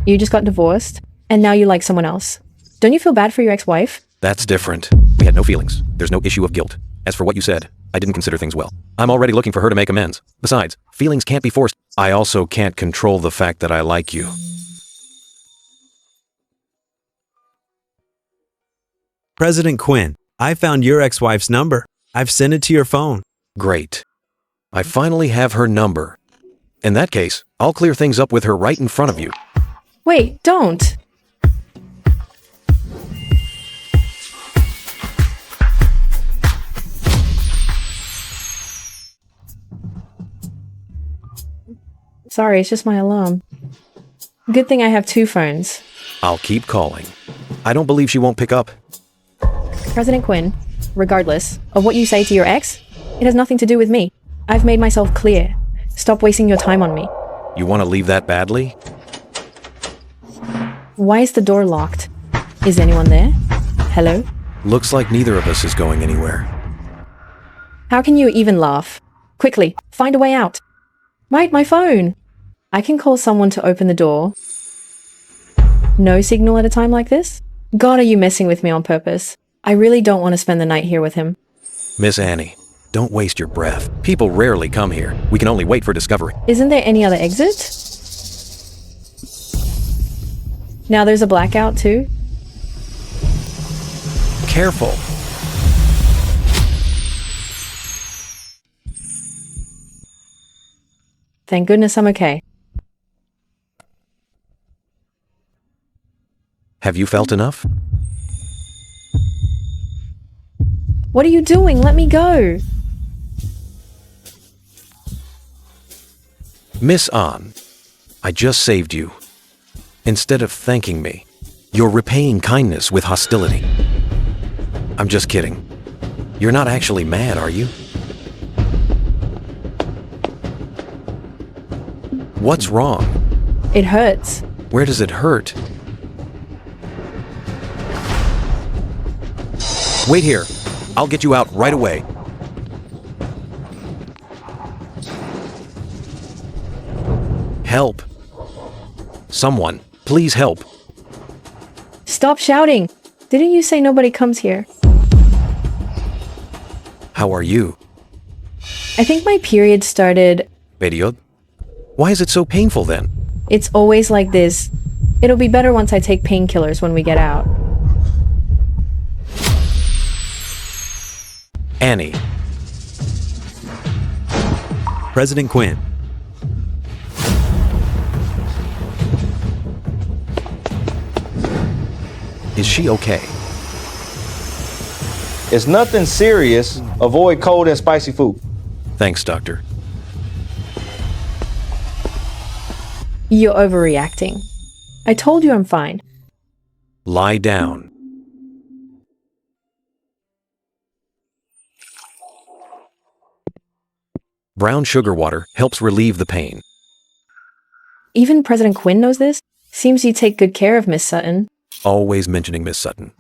You just got divorced, and now you like someone else. Don't you feel bad for your ex-wife? That's different. We had no feelings. There's no issue of guilt. As for what you said, I didn't consider things well. I'm already looking for her to make amends. Besides, feelings can't be forced. I also can't control the fact that I like you. President Quinn, I found your ex-wife's number. I've sent it to your phone. Great. I finally have her number. In that case, I'll clear things up with her right in front of you. Wait, don't. Sorry, it's just my alarm. Good thing I have 2 phones. I'll keep calling. I don't believe she won't pick up. President Quinn, regardless of what you say to your ex, it has nothing to do with me. I've made myself clear. Stop wasting your time on me. You want to leave that badly? Why is the door locked? Is anyone there? Hello? Looks like neither of us is going anywhere. How can you even laugh? Quickly, find a way out. Right, my phone. I can call someone to open the door. No signal at a time like this? God, are you messing with me on purpose? I really don't want to spend the night here with him. Miss Annie, don't waste your breath. People rarely come here. We can only wait for discovery. Isn't there any other exit? Now there's a blackout too. Careful. Thank goodness I'm okay. Have you felt enough? What are you doing? Let me go. Miss An, I just saved you. Instead of thanking me, you're repaying kindness with hostility. I'm just kidding. You're not actually mad, are you? What's wrong? It hurts. Where does it hurt? Wait here. I'll get you out right away. Help. Someone, please help. Stop shouting. Didn't you say nobody comes here? How are you? I think my period started. Period? Why is it so painful then? It's always like this. It'll be better once I take painkillers when we get out. Annie. President Quinn. Is she okay? It's nothing serious. Avoid cold and spicy food. Thanks, Doctor. You're overreacting. I told you I'm fine. Lie down. Brown sugar water helps relieve the pain. Even President Quinn knows this? Seems you take good care of Miss Sutton. Always mentioning Miss Sutton.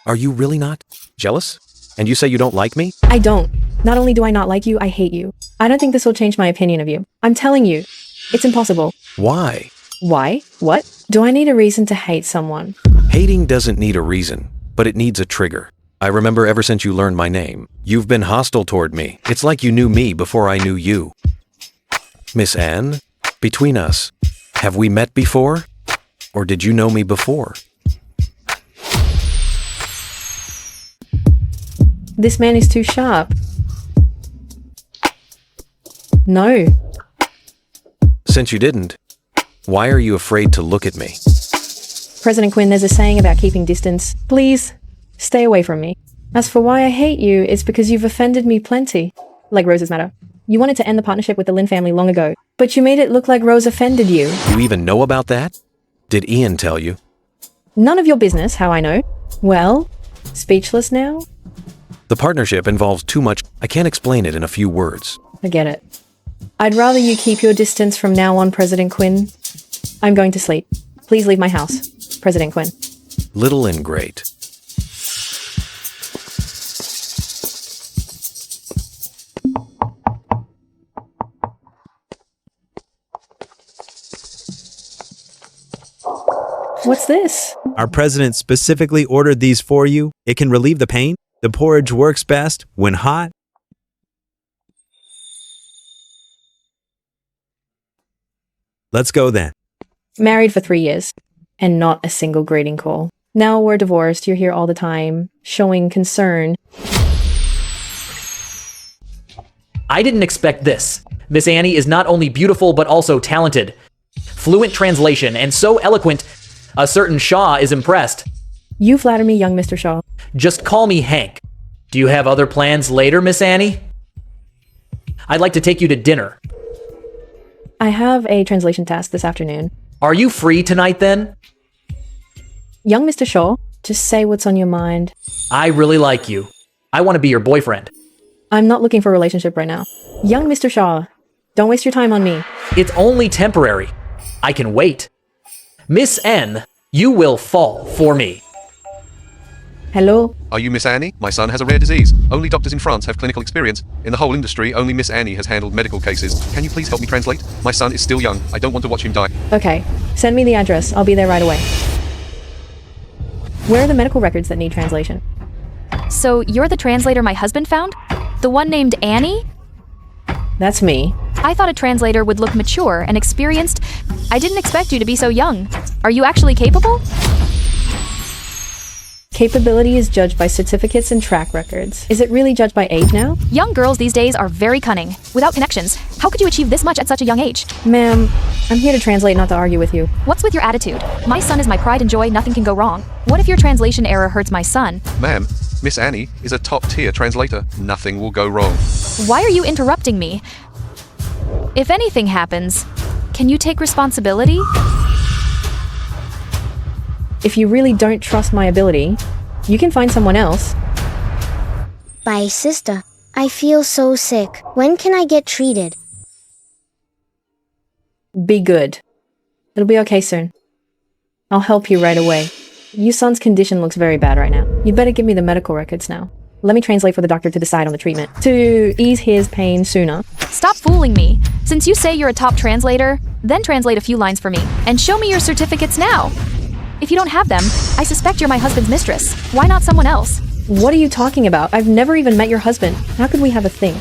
Are you really not? Jealous? And you say you don't like me? I don't. Not only do I not like you, I hate you. I don't think this will change my opinion of you. I'm telling you. It's impossible. Why? Why? What? Do I need a reason to hate someone? Hating doesn't need a reason, but it needs a trigger. I remember ever since you learned my name, you've been hostile toward me. It's like you knew me before I knew you. Miss Anne, between us, have we met before? Or did you know me before? This man is too sharp. No. Since you didn't, why are you afraid to look at me? President Quinn, there's a saying about keeping distance. Please, stay away from me. As for why I hate you, it's because you've offended me plenty. Like Rose's matter. You wanted to end the partnership with the Lin family long ago, but you made it look like Rose offended you. You even know about that? Did Ian tell you? None of your business, how I know. Well, speechless now? The partnership involves too much. I can't explain it in a few words. I get it. I'd rather you keep your distance from now on, President Quinn. I'm going to sleep. Please leave my house, President Quinn. Little and great. What's this? Our president specifically ordered these for you. It can relieve the pain. The porridge works best when hot. Let's go then. Married for 3 years, and not a single greeting call. Now we're divorced, you're here all the time, showing concern. I didn't expect this. Miss Annie is not only beautiful, but also talented. Fluent translation, and so eloquent, a certain Shaw is impressed. You flatter me, young Mr. Shaw. Just call me Hank. Do you have other plans later, Miss Annie? I'd like to take you to dinner. I have a translation task this afternoon. Are you free tonight then? Young Mr. Shaw, just say what's on your mind. I really like you. I want to be your boyfriend. I'm not looking for a relationship right now. Young Mr. Shaw, don't waste your time on me. It's only temporary. I can wait. Miss N, you will fall for me. Hello? Are you Miss Annie? My son has a rare disease. Only doctors in France have clinical experience. In the whole industry, only Miss Annie has handled medical cases. Can you please help me translate? My son is still young. I don't want to watch him die. Okay, send me the address. I'll be there right away. Where are the medical records that need translation? So you're the translator my husband found? The one named Annie? That's me. I thought a translator would look mature and experienced. I didn't expect you to be so young. Are you actually capable? Capability is judged by certificates and track records. Is it really judged by age now? Young girls these days are very cunning. Without connections, how could you achieve this much at such a young age? Ma'am, I'm here to translate, not to argue with you. What's with your attitude? My son is my pride and joy, nothing can go wrong. What if your translation error hurts my son? Ma'am, Miss Annie is a top-tier translator. Nothing will go wrong. Why are you interrupting me? If anything happens, can you take responsibility? If you really don't trust my ability, you can find someone else. Bye, sister. I feel so sick. When can I get treated? Be good. It'll be okay soon. I'll help you right away. Your son's condition looks very bad right now. You'd better give me the medical records now. Let me translate for the doctor to decide on the treatment to ease his pain sooner. Stop fooling me. Since you say you're a top translator, then translate a few lines for me and show me your certificates now. If you don't have them, I suspect you're my husband's mistress. Why not someone else? What are you talking about? I've never even met your husband. How could we have a thing?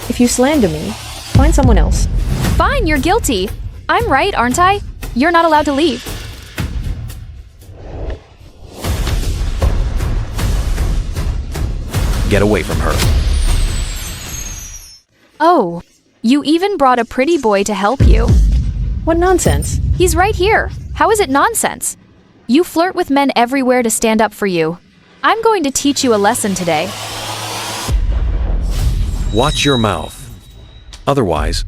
If you slander me, find someone else. Fine, you're guilty. I'm right, aren't I? You're not allowed to leave. Get away from her. Oh, you even brought a pretty boy to help you. What nonsense? He's right here. How is it nonsense? You flirt with men everywhere to stand up for you. I'm going to teach you a lesson today. Watch your mouth. Otherwise,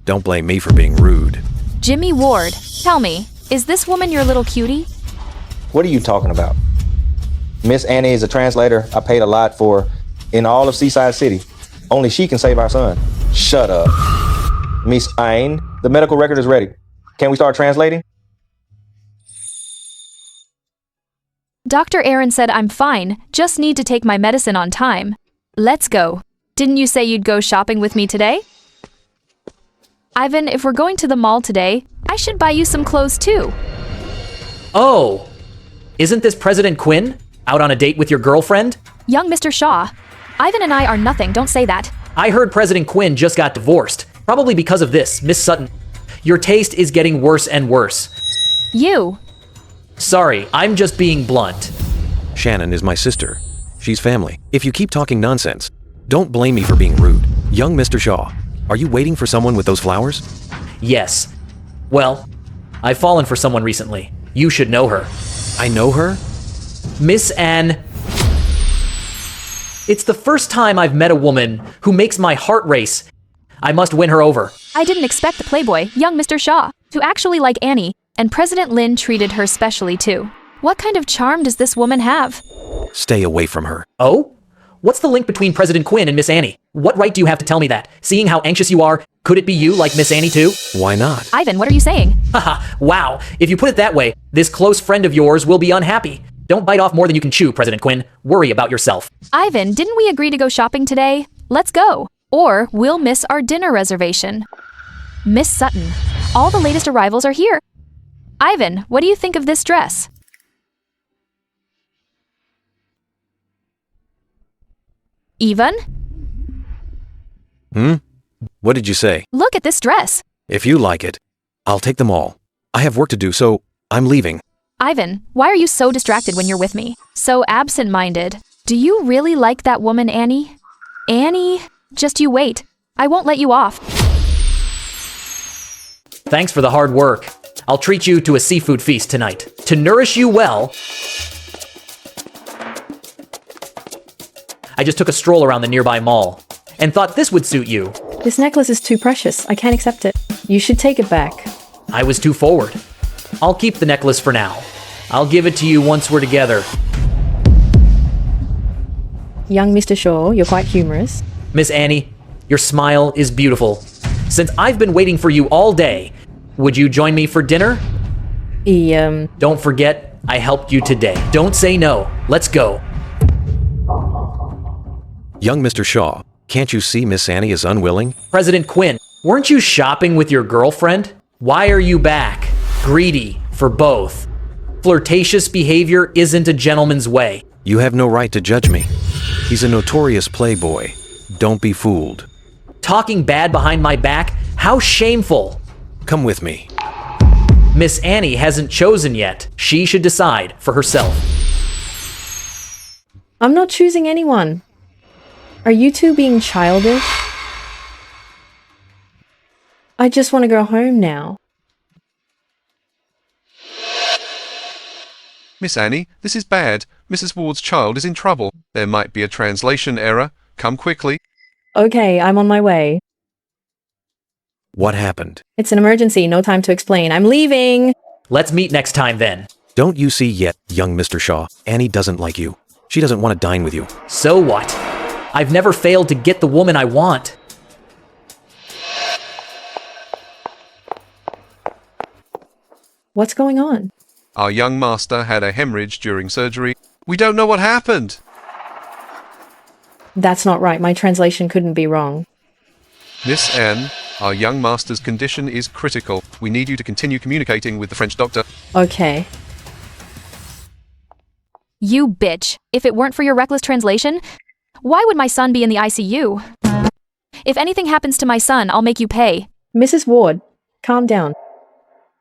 don't blame me for being rude. Jimmy Ward, tell me, is this woman your little cutie? What are you talking about? Miss Annie is a translator I paid a lot for in all of Seaside City. Only she can save our son. Shut up. Miss Ain, the medical record is ready. Can we start translating? Dr. Aaron said I'm fine, just need to take my medicine on time. Let's go. Didn't you say you'd go shopping with me today? Ivan, if we're going to the mall today, I should buy you some clothes too. Oh, isn't this President Quinn? Out on a date with your girlfriend? Young Mr. Shaw, Ivan and I are nothing, don't say that. I heard President Quinn just got divorced. Probably because of this, Miss Sutton. Your taste is getting worse and worse. You. Sorry, I'm just being blunt. Shannon is my sister. She's family. If you keep talking nonsense, don't blame me for being rude. Young Mr. Shaw, are you waiting for someone with those flowers? Yes. Well, I've fallen for someone recently. You should know her. I know her? Miss Anne. It's the first time I've met a woman who makes my heart race. I must win her over. I didn't expect the playboy, young Mr. Shaw, to actually like Annie, and President Lin treated her specially too. What kind of charm does this woman have? Stay away from her. Oh? What's the link between President Quinn and Miss Annie? What right do you have to tell me that? Seeing how anxious you are, could it be you like Miss Annie too? Why not? Ivan, what are you saying? Haha, wow. If you put it that way, this close friend of yours will be unhappy. Don't bite off more than you can chew, President Quinn. Worry about yourself. Ivan, didn't we agree to go shopping today? Let's go. Or we'll miss our dinner reservation. Miss Sutton, all the latest arrivals are here. Ivan, what do you think of this dress? Ivan? What did you say? Look at this dress. If you like it, I'll take them all. I have work to do, so I'm leaving. Ivan, why are you so distracted when you're with me? So absent-minded. Do you really like that woman, Annie? Annie? Just you wait. I won't let you off. Thanks for the hard work. I'll treat you to a seafood feast tonight. To nourish you well, I just took a stroll around the nearby mall and thought this would suit you. This necklace is too precious. I can't accept it. You should take it back. I was too forward. I'll keep the necklace for now. I'll give it to you once we're together. Young Mr. Shaw, you're quite humorous. Miss Annie, your smile is beautiful. Since I've been waiting for you all day, would you join me for dinner? Don't forget, I helped you today. Don't say no. Let's go. Young Mr. Shaw, can't you see Miss Annie is unwilling? President Quinn, weren't you shopping with your girlfriend? Why are you back? Greedy for both. Flirtatious behavior isn't a gentleman's way. You have no right to judge me. He's a notorious playboy. Don't be fooled. Talking bad behind my back? How shameful. Come with me. Miss Annie hasn't chosen yet. She should decide for herself. I'm not choosing anyone. Are you two being childish? I just want to go home now. Miss Annie, this is bad. Mrs. Ward's child is in trouble. There might be a translation error. Come quickly. Okay, I'm on my way. What happened? It's an emergency, no time to explain. I'm leaving! Let's meet next time then. Don't you see yet, young Mr. Shaw? Annie doesn't like you. She doesn't want to dine with you. So what? I've never failed to get the woman I want. What's going on? Our young master had a hemorrhage during surgery. We don't know what happened. That's not right. My translation couldn't be wrong. Miss Anne, our young master's condition is critical. We need you to continue communicating with the French doctor. Okay. You bitch. If it weren't for your reckless translation, why would my son be in the ICU? If anything happens to my son, I'll make you pay. Mrs. Ward, calm down.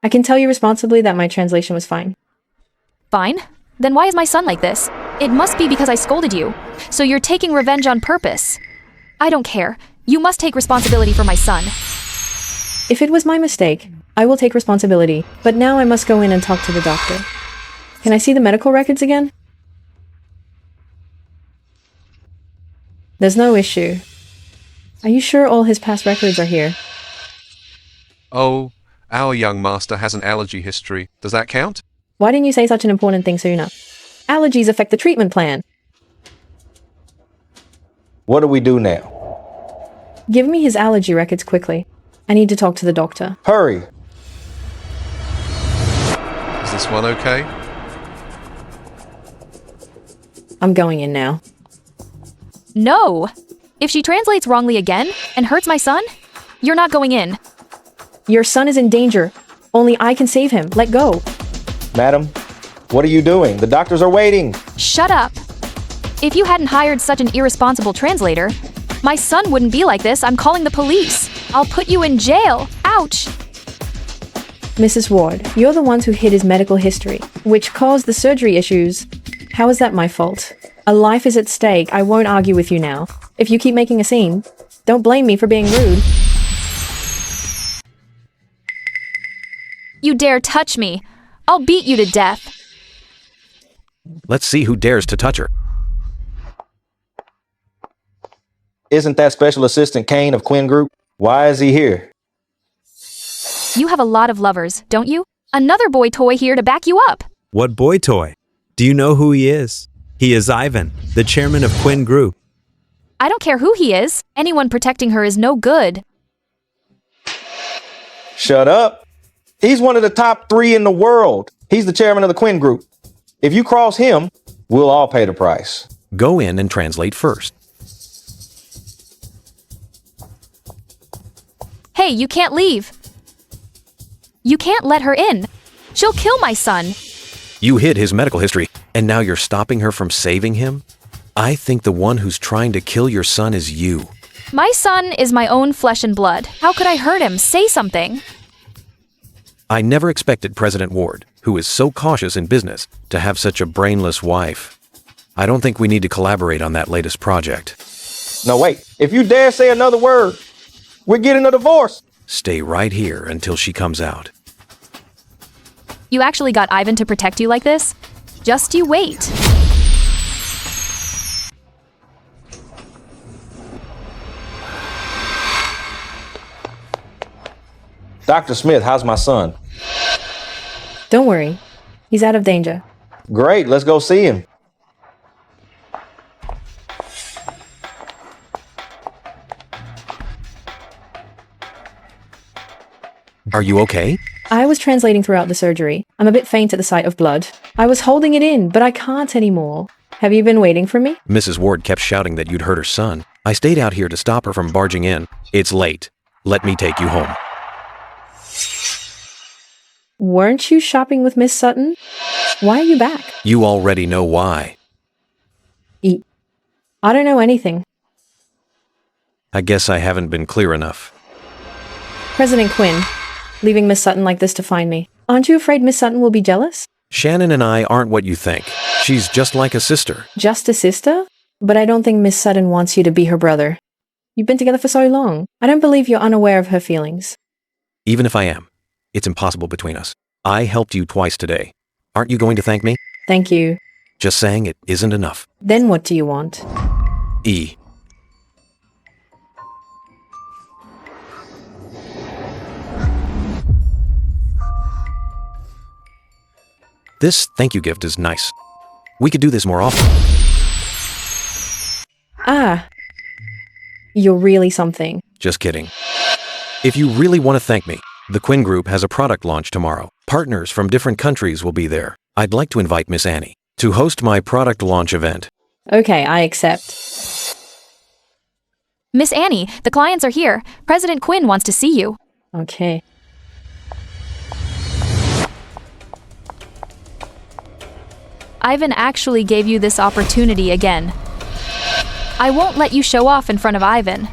I can tell you responsibly that my translation was fine. Fine? Then why is my son like this? It must be because I scolded you. So you're taking revenge on purpose. I don't care. You must take responsibility for my son. If it was my mistake, I will take responsibility. But now I must go in and talk to the doctor. Can I see the medical records again? There's no issue. Are you sure all his past records are here? Oh, our young master has an allergy history. Does that count? Why didn't you say such an important thing sooner? Allergies affect the treatment plan. What do we do now? Give me his allergy records quickly. I need to talk to the doctor. Hurry! Is this one okay? I'm going in now. No! If she translates wrongly again and hurts my son, you're not going in. Your son is in danger. Only I can save him. Let go. Madam, what are you doing? The doctors are waiting. Shut up. If you hadn't hired such an irresponsible translator, my son wouldn't be like this. I'm calling the police. I'll put you in jail. Ouch! Mrs. Ward, you're the ones who hid his medical history, which caused the surgery issues. How is that my fault? A life is at stake. I won't argue with you now. If you keep making a scene, don't blame me for being rude. You dare touch me. I'll beat you to death. Let's see who dares to touch her. Isn't that Special Assistant Kane of Quinn Group? Why is he here? You have a lot of lovers, don't you? Another boy toy here to back you up. What boy toy? Do you know who he is? He is Ivan, the chairman of Quinn Group. I don't care who he is. Anyone protecting her is no good. Shut up. He's one of the top 3 in the world. He's the chairman of the Quinn Group. If you cross him, we'll all pay the price. Go in and translate first. Hey, you can't leave. You can't let her in. She'll kill my son. You hid his medical history, and now you're stopping her from saving him? I think the one who's trying to kill your son is you. My son is my own flesh and blood. How could I hurt him? Say something. I never expected President Ward, who is so cautious in business, to have such a brainless wife. I don't think we need to collaborate on that latest project. No, wait. If you dare say another word, we're getting a divorce. Stay right here until she comes out. You actually got Ivan to protect you like this? Just you wait. Dr. Smith, how's my son? Don't worry. He's out of danger. Great, let's go see him. Are you okay? I was translating throughout the surgery. I'm a bit faint at the sight of blood. I was holding it in, but I can't anymore. Have you been waiting for me? Mrs. Ward kept shouting that you'd hurt her son. I stayed out here to stop her from barging in. It's late. Let me take you home. Weren't you shopping with Miss Sutton? Why are you back? You already know why. I don't know anything. I guess I haven't been clear enough. President Quinn, leaving Miss Sutton like this to find me. Aren't you afraid Miss Sutton will be jealous? Shannon and I aren't what you think. She's just like a sister. Just a sister? But I don't think Miss Sutton wants you to be her brother. You've been together for so long. I don't believe you're unaware of her feelings. Even if I am, it's impossible between us. I helped you twice today. Aren't you going to thank me? Thank you. Just saying it isn't enough. Then what do you want? E. This thank you gift is nice. We could do this more often. Ah. You're really something. Just kidding. If you really want to thank me, the Quinn Group has a product launch tomorrow. Partners from different countries will be there. I'd like to invite Miss Annie to host my product launch event. Okay, I accept. Miss Annie, the clients are here. President Quinn wants to see you. Okay. Ivan actually gave you this opportunity again. I won't let you show off in front of Ivan.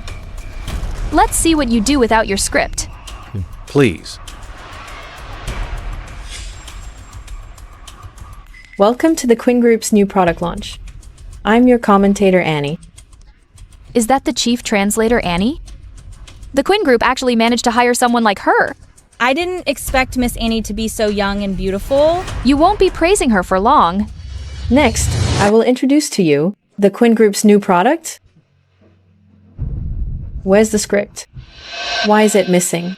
Let's see what you do without your script. Please. Welcome to the Quinn Group's new product launch. I'm your commentator, Annie. Is that the chief translator, Annie? The Quinn Group actually managed to hire someone like her. I didn't expect Miss Annie to be so young and beautiful. You won't be praising her for long. Next, I will introduce to you the Quinn Group's new product. Where's the script? Why is it missing?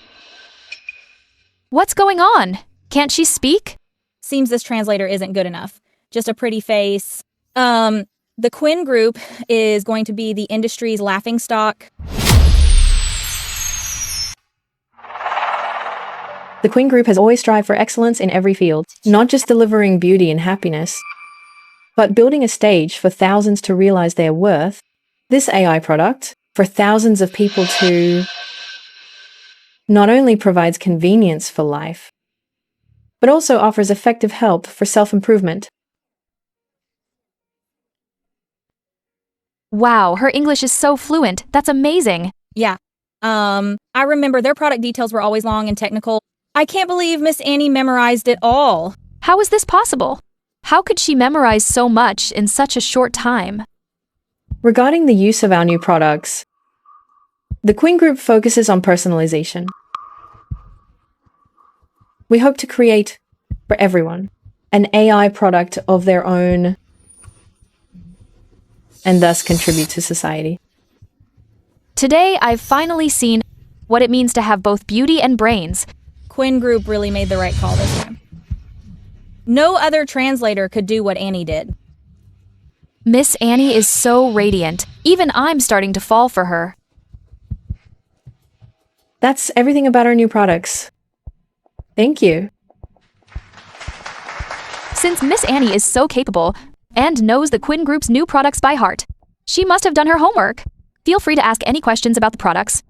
What's going on? Can't she speak? Seems this translator isn't good enough. Just a pretty face. The Quinn Group is going to be the industry's laughingstock. The Quinn Group has always strived for excellence in every field, not just delivering beauty and happiness, but building a stage for thousands to realize their worth. This AI product, for thousands of people to not only provides convenience for life, but also offers effective help for self-improvement. Wow, her English is so fluent. That's amazing. Yeah. I remember their product details were always long and technical. I can't believe Miss Annie memorized it all. How is this possible? How could she memorize so much in such a short time? Regarding the use of our new products, the Quinn Group focuses on personalization. We hope to create, for everyone, an AI product of their own and thus contribute to society. Today, I've finally seen what it means to have both beauty and brains. Quinn Group really made the right call this time. No other translator could do what Annie did. Miss Annie is so radiant. Even I'm starting to fall for her. That's everything about our new products. Thank you. Since Miss Annie is so capable and knows the Quinn Group's new products by heart, she must have done her homework. Feel free to ask any questions about the products.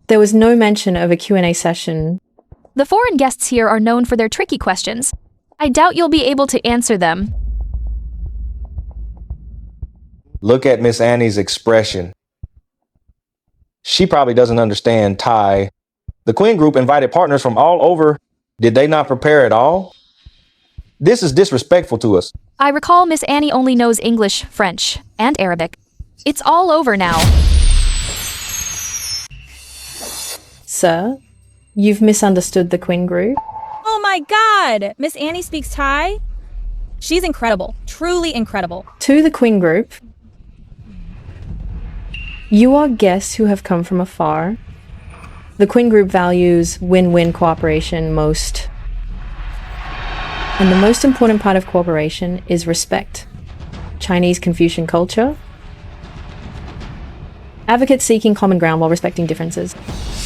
There was no mention of a Q&A session. The foreign guests here are known for their tricky questions. I doubt you'll be able to answer them. Look at Miss Annie's expression. She probably doesn't understand Thai. The Quinn Group invited partners from all over. Did they not prepare at all? This is disrespectful to us. I recall Miss Annie only knows English, French, and Arabic. It's all over now. Sir, you've misunderstood the Quinn Group. Oh my God! Miss Annie speaks Thai? She's incredible. Truly incredible. To the Quinn Group, you are guests who have come from afar. The Quinn Group values win-win cooperation most. And the most important part of cooperation is respect. Chinese Confucian culture. Advocates seeking common ground while respecting differences.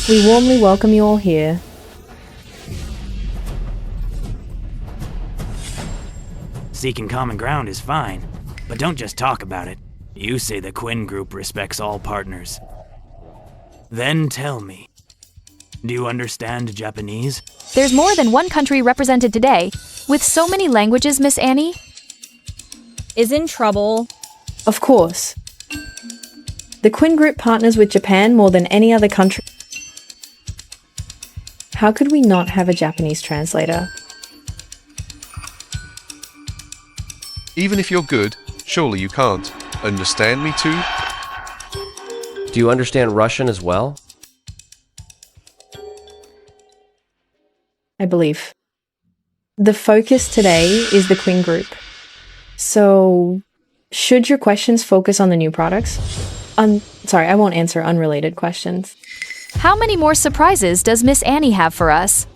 We warmly welcome you all here. Seeking common ground is fine, but don't just talk about it. You say the Quinn Group respects all partners. Then tell me, do you understand Japanese? There's more than one country represented today. With so many languages, Miss Annie is in trouble. Of course. The Quinn Group partners with Japan more than any other country. How could we not have a Japanese translator? Even if you're good, surely you can't understand me too? Do you understand Russian as well? I believe. The focus today is the Quinn Group. So, should your questions focus on the new products? Sorry, I won't answer unrelated questions. How many more surprises does Miss Annie have for us?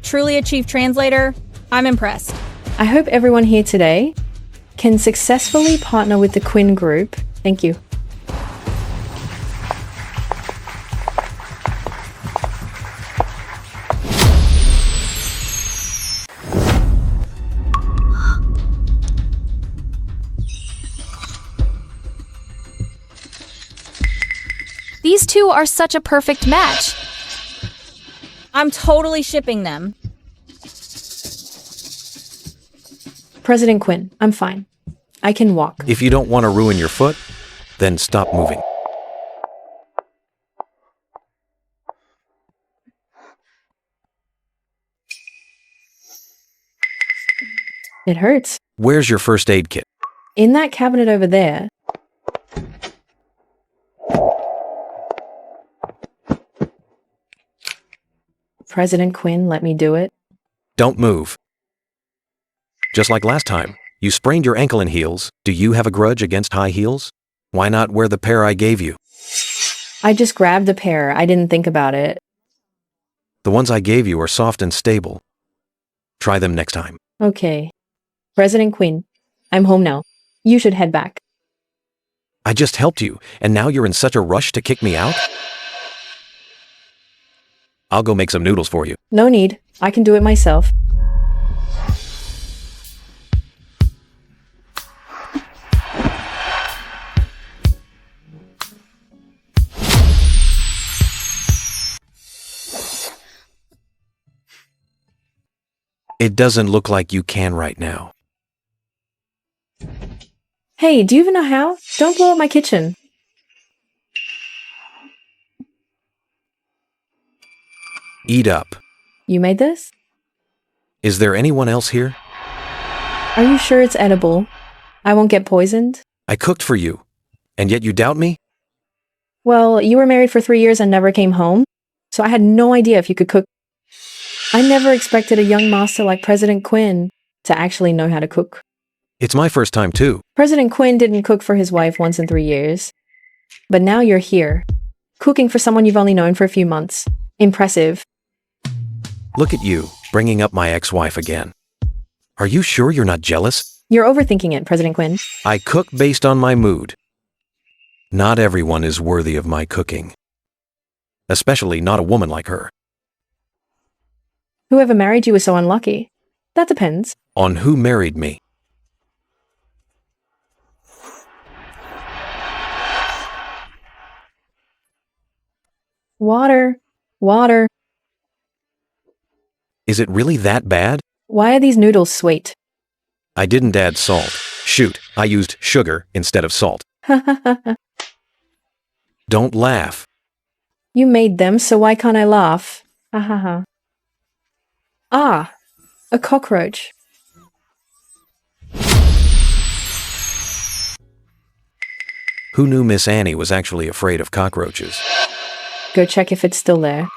Truly a chief translator. I'm impressed. I hope everyone here today can successfully partner with the Quinn Group. Thank you. These two are such a perfect match. I'm totally shipping them. President Quinn, I'm fine. I can walk. If you don't want to ruin your foot, then stop moving. It hurts. Where's your first aid kit? In that cabinet over there. President Quinn, let me do it. Don't move. Just like last time, you sprained your ankle in heels. Do you have a grudge against high heels? Why not wear the pair I gave you? I just grabbed a pair. I didn't think about it. The ones I gave you are soft and stable. Try them next time. Okay. President Quinn, I'm home now. You should head back. I just helped you, and now you're in such a rush to kick me out? I'll go make some noodles for you. No need. I can do it myself. It doesn't look like you can right now. Hey, do you even know how? Don't blow up my kitchen. Eat up. You made this? Is there anyone else here? Are you sure it's edible? I won't get poisoned? I cooked for you, and yet you doubt me? Well, you were married for 3 years and never came home, so I had no idea if you could cook. I never expected a young master like President Quinn to actually know how to cook. It's my first time too. President Quinn didn't cook for his wife once in 3 years. But now you're here, cooking for someone you've only known for a few months. Impressive. Look at you, bringing up my ex-wife again. Are you sure you're not jealous? You're overthinking it, President Quinn. I cook based on my mood. Not everyone is worthy of my cooking. Especially not a woman like her. Whoever married you was so unlucky. That depends. On who married me. Water. Water. Is it really that bad? Why are these noodles sweet? I didn't add salt. Shoot, I used sugar instead of salt. Don't laugh. You made them, so why can't I laugh? Ha ha ha. Ah, a cockroach. Who knew Miss Annie was actually afraid of cockroaches? Go check if it's still there.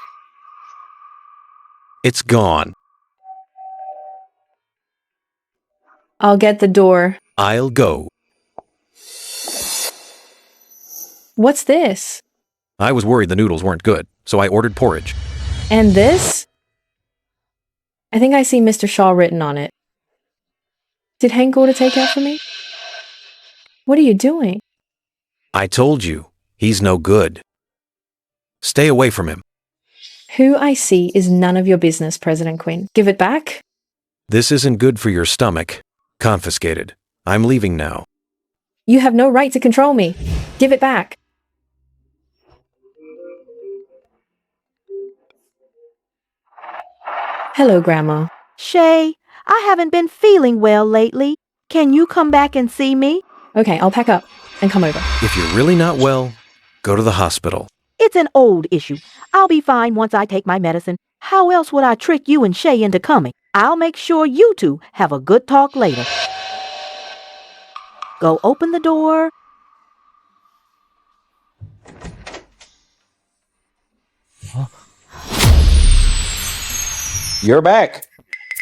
It's gone. I'll get the door. I'll go. What's this? I was worried the noodles weren't good, so I ordered porridge. And this? I think I see Mr. Shaw written on it. Did Hank order takeout for me? What are you doing? I told you, he's no good. Stay away from him. Who I see is none of your business, President Quinn. Give it back. This isn't good for your stomach. Confiscated. I'm leaving now. You have no right to control me. Give it back. Hello, Grandma. Shay, I haven't been feeling well lately. Can you come back and see me? Okay, I'll pack up and come over. If you're really not well, go to the hospital. It's an old issue. I'll be fine once I take my medicine. How else would I trick you and Shay into coming? I'll make sure you two have a good talk later. Go open the door. You're back.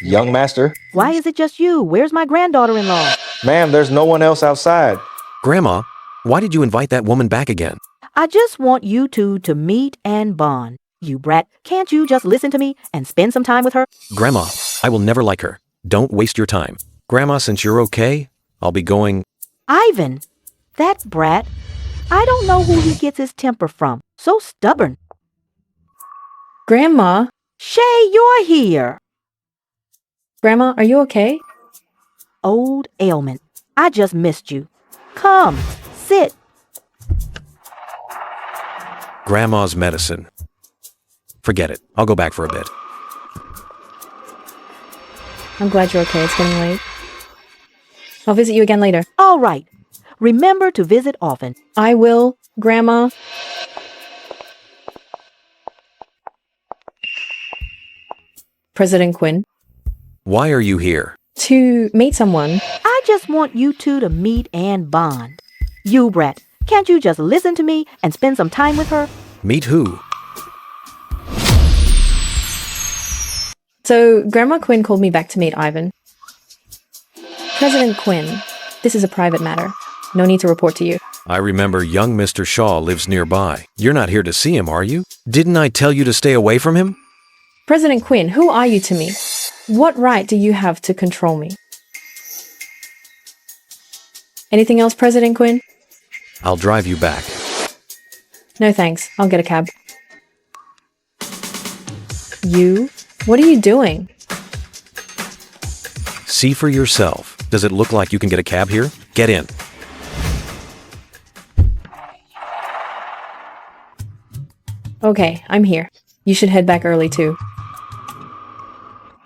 Young master? Why is it just you? Where's my granddaughter-in-law? Ma'am, there's no one else outside. Grandma, why did you invite that woman back again? I just want you two to meet and bond. You brat, can't you just listen to me and spend some time with her? Grandma, I will never like her. Don't waste your time. Grandma, since you're okay, I'll be going. Ivan, that brat. I don't know who he gets his temper from. So stubborn. Grandma? Shay, you're here. Grandma, are you okay? Old ailment. I just missed you. Come, sit. Grandma's medicine. Forget it. I'll go back for a bit. I'm glad you're okay. It's getting late. I'll visit you again later. All right. Remember to visit often. I will, Grandma. President Quinn. Why are you here? To meet someone. I just want you two to meet and bond. You brat, can't you just listen to me and spend some time with her? Meet who? So, Grandma Quinn called me back to meet Ivan. President Quinn, this is a private matter. No need to report to you. I remember young Mr. Shaw lives nearby. You're not here to see him, are you? Didn't I tell you to stay away from him? President Quinn, who are you to me? What right do you have to control me? Anything else, President Quinn? I'll drive you back. No thanks. I'll get a cab. You? What are you doing? See for yourself. Does it look like you can get a cab here? Get in. Okay, I'm here. You should head back early too.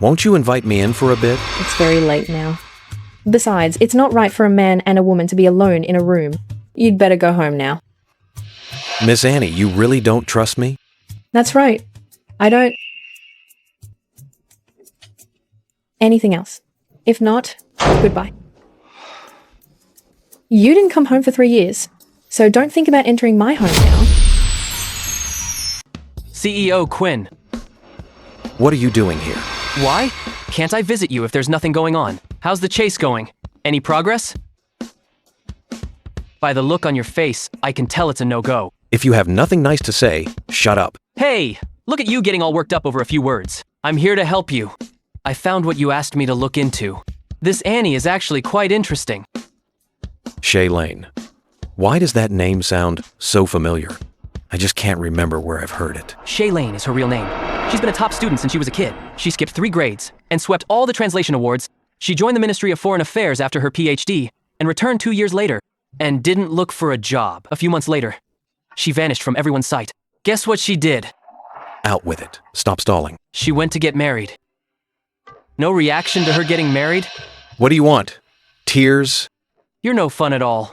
Won't you invite me in for a bit? It's very late now. Besides, it's not right for a man and a woman to be alone in a room. You'd better go home now. Miss Annie, you really don't trust me? That's right. I don't... Anything else? If not, goodbye. You didn't come home for 3 years, so don't think about entering my home now. CEO Quinn. What are you doing here? Why? Can't I visit you if there's nothing going on? How's the chase going? Any progress? By the look on your face, I can tell it's a no-go. If you have nothing nice to say, shut up. Hey, look at you getting all worked up over a few words. I'm here to help you. I found what you asked me to look into. This Annie is actually quite interesting. Shay Lane. Why does that name sound so familiar? I just can't remember where I've heard it. Shay Lane is her real name. She's been a top student since she was a kid. She skipped 3 grades and swept all the translation awards. She joined the Ministry of Foreign Affairs after her PhD and returned 2 years later and didn't look for a job. A few months later, she vanished from everyone's sight. Guess what she did? Out with it. Stop stalling. She went to get married. No reaction to her getting married? What do you want? Tears? You're no fun at all.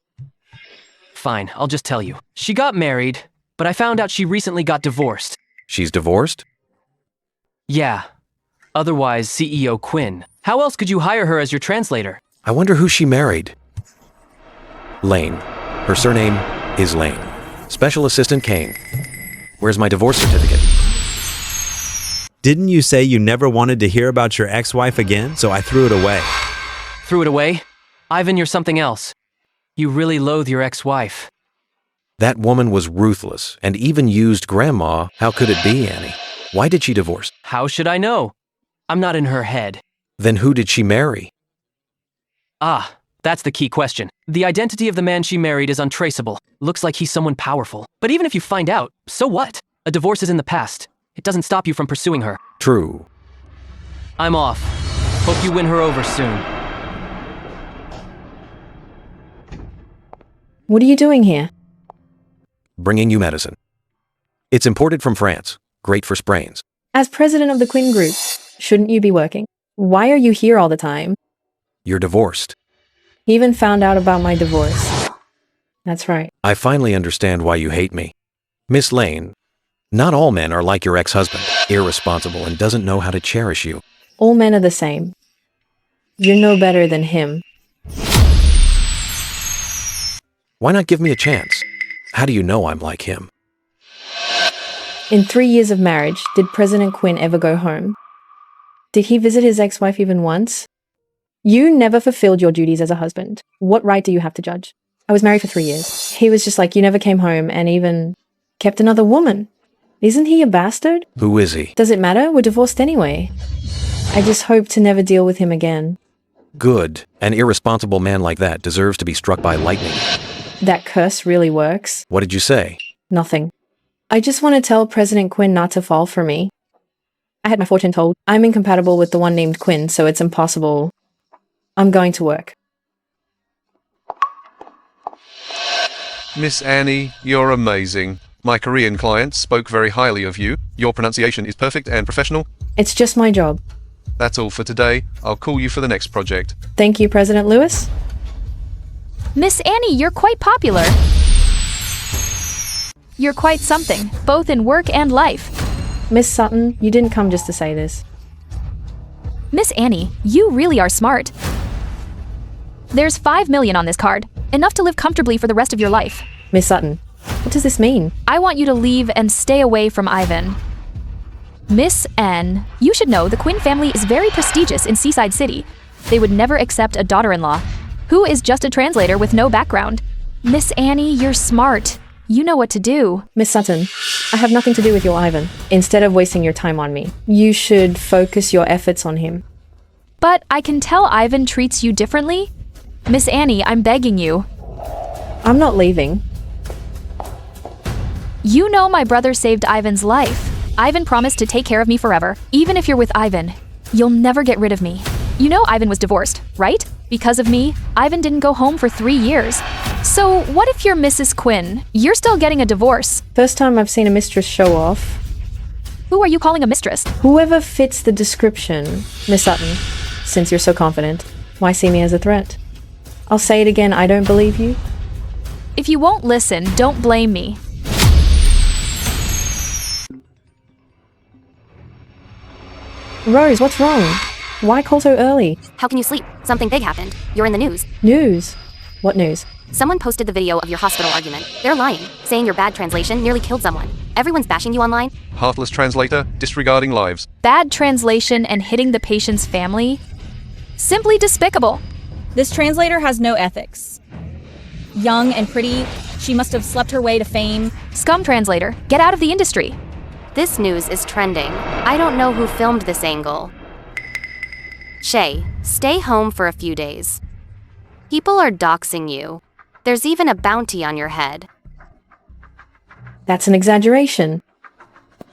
Fine, I'll just tell you. She got married, but I found out she recently got divorced. She's divorced? Yeah. Otherwise, CEO Quinn. How else could you hire her as your translator? I wonder who she married. Lane. Her surname is Lane. Special Assistant Kane. Where's my divorce certificate? Didn't you say you never wanted to hear about your ex-wife again, so I threw it away? Threw it away? Ivan, you're something else. You really loathe your ex-wife. That woman was ruthless and even used Grandma. How could it be, Annie? Why did she divorce? How should I know? I'm not in her head. Then who did she marry? Ah, that's the key question. The identity of the man she married is untraceable. Looks like he's someone powerful. But even if you find out, so what? A divorce is in the past. It doesn't stop you from pursuing her. True. I'm off. Hope you win her over soon. What are you doing here? Bringing you medicine. It's imported from France. Great for sprains. As president of the Quinn Group, shouldn't you be working? Why are you here all the time? You're divorced. He even found out about my divorce. That's right. I finally understand why you hate me. Miss Lane, not all men are like your ex-husband, irresponsible and doesn't know how to cherish you. All men are the same. You're no better than him. Why not give me a chance? How do you know I'm like him? In 3 years of marriage, did President Quinn ever go home? Did he visit his ex-wife even once? You never fulfilled your duties as a husband. What right do you have to judge? I was married for 3 years. He was just like, you never came home and even kept another woman. Isn't he a bastard? Who is he? Does it matter? We're divorced anyway. I just hope to never deal with him again. Good. An irresponsible man like that deserves to be struck by lightning. That curse really works. What did you say? Nothing. I just want to tell President Quinn not to fall for me. I had my fortune told. I'm incompatible with the one named Quinn, so it's impossible. I'm going to work. Miss Annie, you're amazing. My Korean clients spoke very highly of you. Your pronunciation is perfect and professional. It's just my job. That's all for today. I'll call you for the next project. Thank you, President Lewis. Miss Annie, you're quite popular. You're quite something, both in work and life. Miss Sutton, you didn't come just to say this. Miss Annie, you really are smart. There's $5 million on this card, enough to live comfortably for the rest of your life. Miss Sutton, what does this mean? I want you to leave and stay away from Ivan. Miss N, you should know the Quinn family is very prestigious in Seaside City. They would never accept a daughter-in-law, who is just a translator with no background. Miss Annie, you're smart. You know what to do. Miss Sutton, I have nothing to do with your Ivan. Instead of wasting your time on me, you should focus your efforts on him. But I can tell Ivan treats you differently. Miss Annie, I'm begging you. I'm not leaving. You know my brother saved Ivan's life. Ivan promised to take care of me forever. Even if you're with Ivan, you'll never get rid of me. You know Ivan was divorced, right? Because of me, Ivan didn't go home for 3 years. So what if you're Mrs. Quinn? You're still getting a divorce. First time I've seen a mistress show off. Who are you calling a mistress? Whoever fits the description, Miss Sutton. Since you're so confident, why see me as a threat? I'll say it again, I don't believe you. If you won't listen, don't blame me. Rose, what's wrong? Why call so early? How can you sleep? Something big happened. You're in the news. News? What news? Someone posted the video of your hospital argument. They're lying, saying your bad translation nearly killed someone. Everyone's bashing you online. Heartless translator, disregarding lives. Bad translation and hitting the patient's family? Simply despicable. This translator has no ethics. Young and pretty, she must have slept her way to fame. Scum translator, get out of the industry. This news is trending. I don't know who filmed this angle. Shay, stay home for a few days. People are doxing you. There's even a bounty on your head. That's an exaggeration.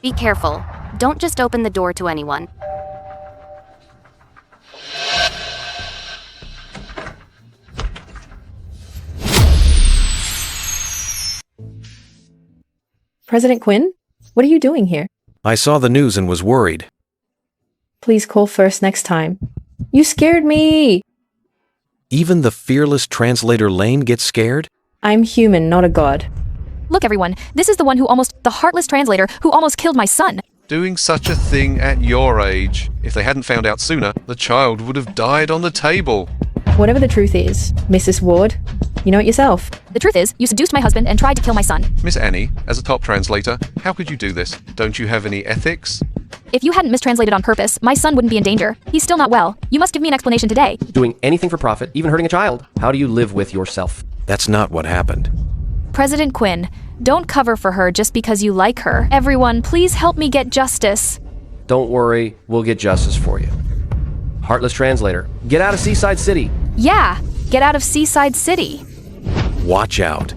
Be careful. Don't just open the door to anyone. President Quinn? What are you doing here? I saw the news and was worried. Please call first next time. You scared me! Even the fearless translator Lane gets scared? I'm human, not a god. Look, everyone, this is the one the heartless translator who almost killed my son. Doing such a thing at your age. If they hadn't found out sooner, the child would have died on the table. Whatever the truth is, Mrs. Ward, you know it yourself. The truth is, you seduced my husband and tried to kill my son. Miss Annie, as a top translator, how could you do this? Don't you have any ethics? If you hadn't mistranslated on purpose, my son wouldn't be in danger. He's still not well. You must give me an explanation today. Doing anything for profit, even hurting a child. How do you live with yourself? That's not what happened. President Quinn, don't cover for her just because you like her. Everyone, please help me get justice. Don't worry, we'll get justice for you. Heartless translator, get out of Seaside City. Yeah, get out of Seaside City. Watch out.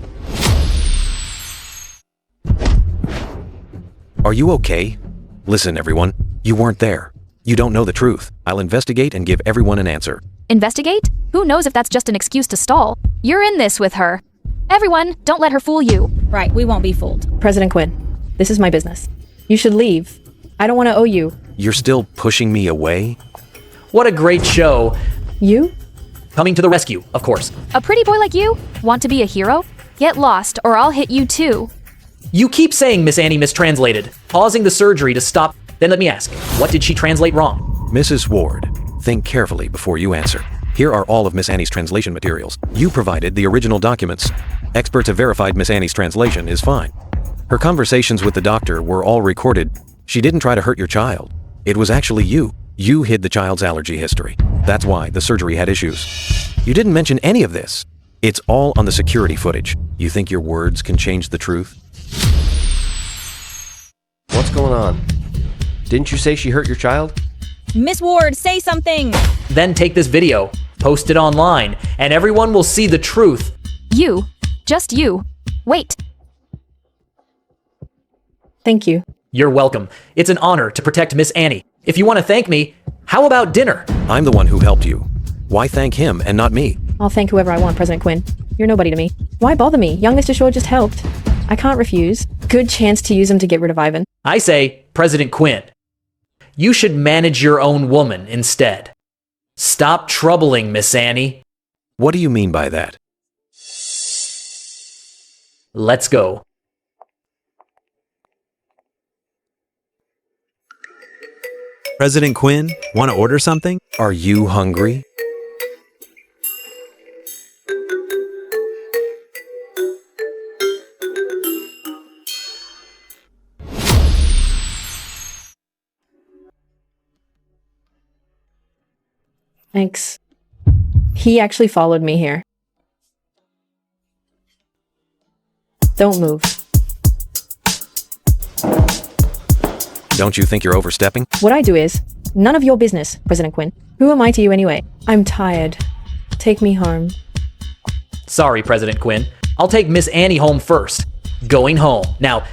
Are you okay? Listen, everyone. You weren't there. You don't know the truth. I'll investigate and give everyone an answer. Investigate? Who knows if that's just an excuse to stall? You're in this with her. Everyone, don't let her fool you. Right, we won't be fooled. President Quinn, this is my business. You should leave. I don't want to owe you. You're still pushing me away? What a great show. You? Coming to the rescue, of course. A pretty boy like you? Want to be a hero? Get lost or I'll hit you too. You keep saying Miss Annie mistranslated, pausing the surgery to stop. Then let me ask, what did she translate wrong? Mrs. Ward, think carefully before you answer. Here are all of Miss Annie's translation materials. You provided the original documents. Experts have verified Miss Annie's translation is fine. Her conversations with the doctor were all recorded. She didn't try to hurt your child. It was actually you. You hid the child's allergy history. That's why the surgery had issues. You didn't mention any of this. It's all on the security footage. You think your words can change the truth? What's going on? Didn't you say she hurt your child? Miss Ward, say something! Then take this video, post it online, and everyone will see the truth. You. Just you. Wait. Thank you. You're welcome. It's an honor to protect Miss Annie. If you want to thank me, how about dinner? I'm the one who helped you. Why thank him and not me? I'll thank whoever I want, President Quinn. You're nobody to me. Why bother me? Young Mr. Shaw just helped. I can't refuse. Good chance to use him to get rid of Ivan. I say, President Quinn, you should manage your own woman instead. Stop troubling Miss Annie. What do you mean by that? Let's go. President Quinn, want to order something? Are you hungry? Thanks. He actually followed me here. Don't move. Don't you think you're overstepping? What I do is none of your business, President Quinn. Who am I to you anyway? I'm tired. Take me home. Sorry, President Quinn. I'll take Miss Annie home first. Going home. Now,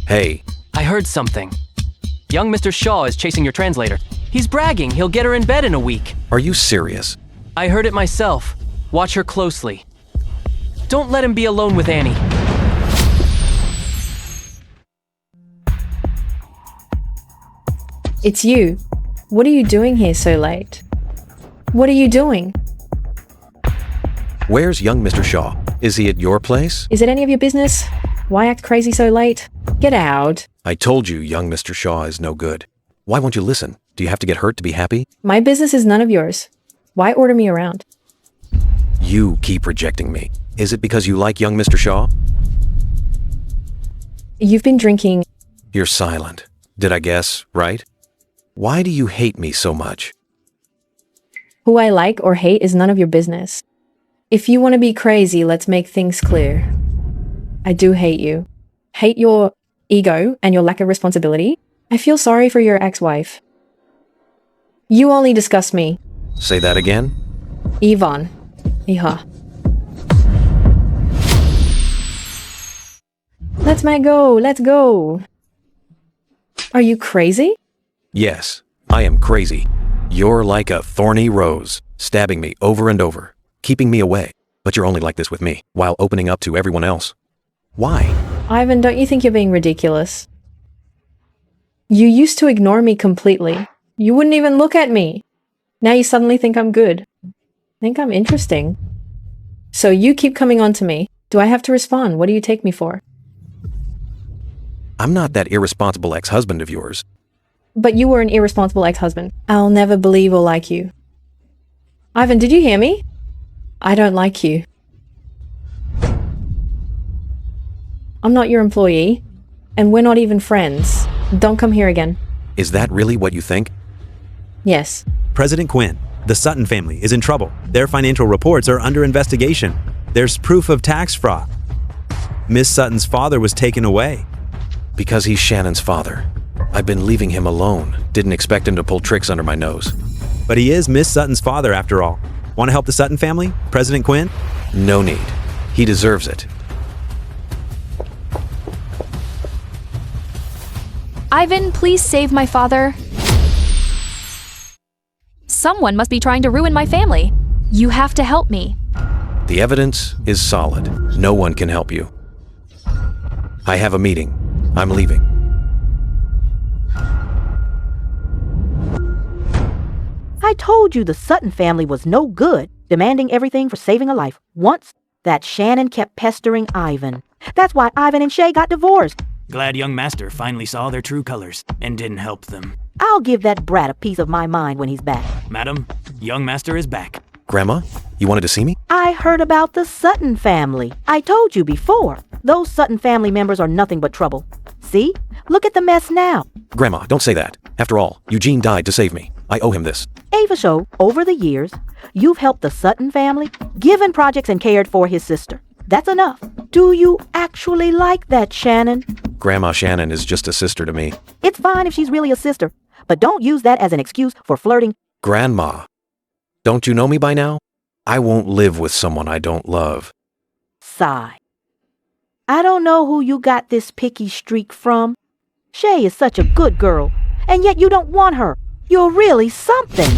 hey. I heard something. Young Mr. Shaw is chasing your translator. He's bragging he'll get her in bed in a week. Are you serious? I heard it myself. Watch her closely. Don't let him be alone with Annie. It's you. What are you doing here so late? What are you doing? Where's young Mr. Shaw? Is he at your place? Is it any of your business? Why act crazy so late? Get out. I told you young Mr. Shaw is no good. Why won't you listen? Do you have to get hurt to be happy? My business is none of yours. Why order me around? You keep rejecting me. Is it because you like young Mr. Shaw? You've been drinking. You're silent. Did I guess right? Why do you hate me so much? Who I like or hate is none of your business. If you want to be crazy, let's make things clear. I do hate you. Hate your ego and your lack of responsibility. I feel sorry for your ex-wife. You only disgust me. Say that again? Ivan. Iha. Let's go. Let's go. Are you crazy? Yes, I am crazy. You're like a thorny rose, stabbing me over and over, keeping me away. But you're only like this with me, while opening up to everyone else. Why? Ivan, don't you think you're being ridiculous? You used to ignore me completely. You wouldn't even look at me. Now you suddenly think I'm good. Think I'm interesting. So you keep coming on to me. Do I have to respond? What do you take me for? I'm not that irresponsible ex-husband of yours. But you were an irresponsible ex-husband. I'll never believe or like you. Ivan, did you hear me? I don't like you. I'm not your employee, and we're not even friends. Don't come here again. Is that really what you think? Yes. President Quinn, the Sutton family is in trouble. Their financial reports are under investigation. There's proof of tax fraud. Miss Sutton's father was taken away. Because he's Shannon's father. I've been leaving him alone. Didn't expect him to pull tricks under my nose. But he is Miss Sutton's father after all. Want to help the Sutton family, President Quinn? No need. He deserves it. Ivan, please save my father. Someone must be trying to ruin my family. You have to help me. The evidence is solid. No one can help you. I have a meeting. I'm leaving. I told you the Sutton family was no good, demanding everything for saving a life. Once, that Shannon kept pestering Ivan. That's why Ivan and Shay got divorced. Glad young master finally saw their true colors and didn't help them. I'll give that brat a piece of my mind when he's back. Madam, young master is back. Grandma, you wanted to see me? I heard about the Sutton family. I told you before. Those Sutton family members are nothing but trouble. See? Look at the mess now. Grandma, don't say that. After all, Eugene died to save me. I owe him this. Ava Show, over the years, you've helped the Sutton family, given projects and cared for his sister. That's enough. Do you actually like that, Shannon? Grandma Shannon is just a sister to me. It's fine if she's really a sister, but don't use that as an excuse for flirting. Grandma, don't you know me by now? I won't live with someone I don't love. Sigh. I don't know who you got this picky streak from. Shay is such a good girl, and yet you don't want her. You're really something.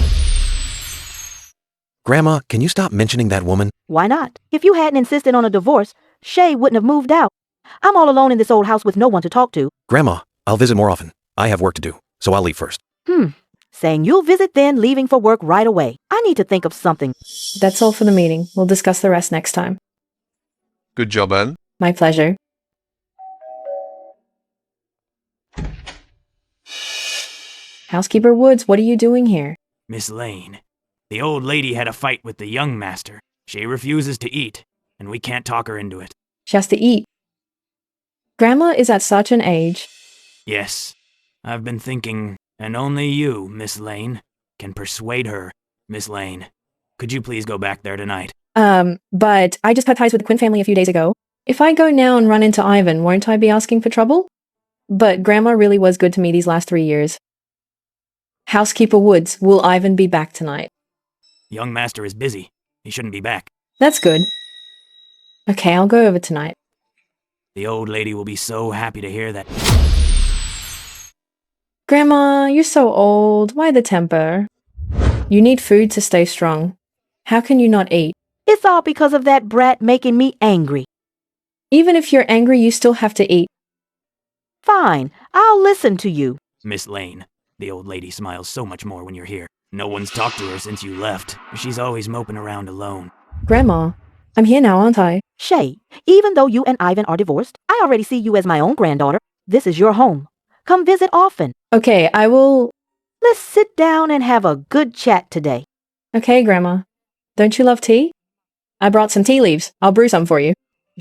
Grandma, can you stop mentioning that woman? Why not? If you hadn't insisted on a divorce, Shay wouldn't have moved out. I'm all alone in this old house with no one to talk to. Grandma, I'll visit more often. I have work to do, so I'll leave first. Saying you'll visit then leaving for work right away. I need to think of something. That's all for the meeting. We'll discuss the rest next time. Good job, Anne. My pleasure. Housekeeper Woods, what are you doing here? Miss Lane, the old lady had a fight with the young master. She refuses to eat, and we can't talk her into it. She has to eat. Grandma is at such an age. Yes, I've been thinking, and only you, Miss Lane, can persuade her, Miss Lane. Could you please go back there tonight? But I just cut ties with the Quinn family a few days ago. If I go now and run into Ivan, won't I be asking for trouble? But Grandma really was good to me these last 3 years. Housekeeper Woods, will Ivan be back tonight? Young master is busy. He shouldn't be back. That's good. Okay, I'll go over tonight. The old lady will be so happy to hear that. Grandma, you're so old. Why the temper? You need food to stay strong. How can you not eat? It's all because of that brat making me angry. Even if you're angry, you still have to eat. Fine, I'll listen to you. Miss Lane, the old lady smiles so much more when you're here. No one's talked to her since you left. She's always moping around alone. Grandma, I'm here now, aren't I? Shay, even though you and Ivan are divorced, I already see you as my own granddaughter. This is your home. Come visit often. Okay, I will... Let's sit down and have a good chat today. Okay, Grandma. Don't you love tea? I brought some tea leaves. I'll brew some for you.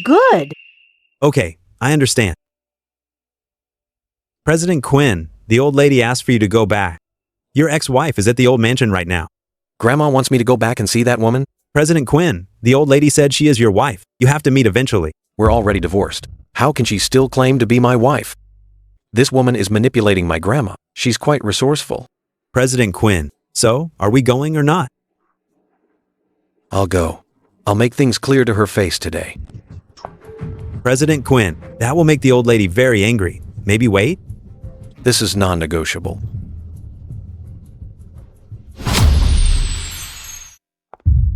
Good. Okay, I understand. President Quinn, the old lady asked for you to go back. Your ex-wife is at the old mansion right now. Grandma wants me to go back and see that woman? President Quinn, the old lady said she is your wife. You have to meet eventually. We're already divorced. How can she still claim to be my wife? This woman is manipulating my grandma. She's quite resourceful. President Quinn, so are we going or not? I'll go. I'll make things clear to her face today. President Quinn, that will make the old lady very angry. Maybe wait? This is non-negotiable.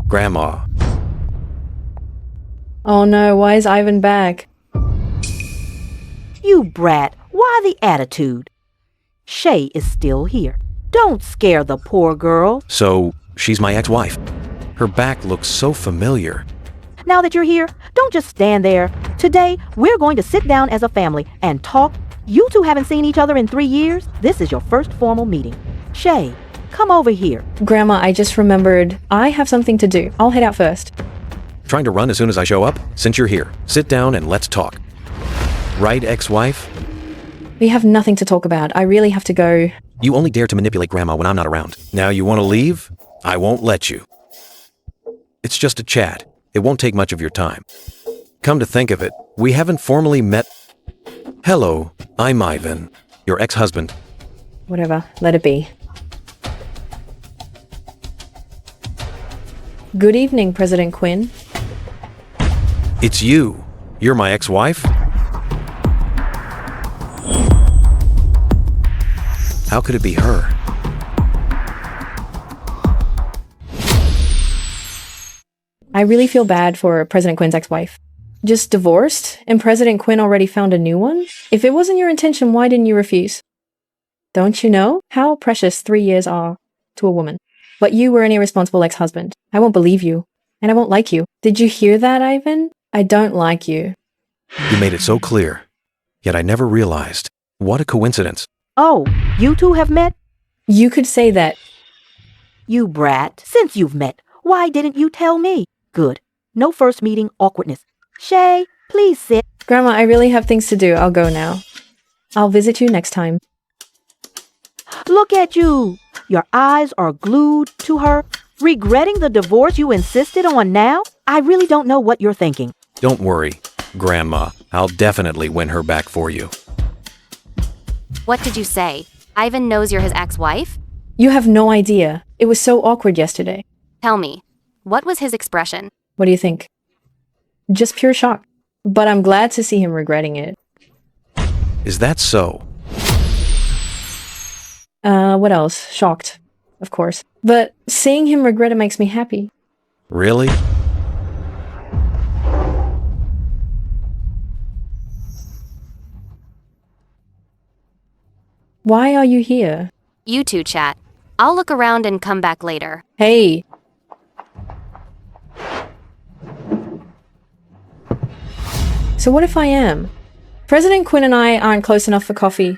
Grandma. Oh no, why is Ivan back? You brat, why the attitude? Shay is still here. Don't scare the poor girl. So, she's my ex-wife. Her back looks so familiar. Now that you're here, don't just stand there. Today, we're going to sit down as a family and talk. You two haven't seen each other in 3 years. This is your first formal meeting. Shay, come over here. Grandma, I just remembered I have something to do. I'll head out first. Trying to run as soon as I show up? Since you're here, sit down and let's talk. Right, ex-wife? We have nothing to talk about. I really have to go. You only dare to manipulate Grandma when I'm not around. Now you want to leave? I won't let you. It's just a chat. It won't take much of your time. Come to think of it, we haven't formally met. Hello, I'm Ivan, your ex-husband. Whatever, let it be. Good evening, President Quinn. It's you. You're my ex-wife? How could it be her? I really feel bad for President Quinn's ex-wife. Just divorced, and President Quinn already found a new one? If it wasn't your intention, why didn't you refuse? Don't you know how precious 3 years are to a woman? But you were an irresponsible ex-husband. I won't believe you, and I won't like you. Did you hear that, Ivan? I don't like you. You made it so clear. Yet I never realized. What a coincidence. Oh, you two have met? You could say that. You brat, since you've met, Why didn't you tell me? Good. No first meeting awkwardness. Shay, please sit. Grandma, I really have things to do. I'll go now. I'll visit you next time. Look at you. Your eyes are glued to her. Regretting the divorce you insisted on now? I really don't know what you're thinking. Don't worry, Grandma. I'll definitely win her back for you. What did you say? Ivan knows you're his ex-wife? You have no idea. It was so awkward yesterday. Tell me, what was his expression? What do you think? Just pure shock. But I'm glad to see him regretting it. Is that so? What else? Shocked, of course. But seeing him regret it makes me happy. Really? Why are you here? You two chat. I'll look around and come back later. Hey. So what if I am? President Quinn and I aren't close enough for coffee.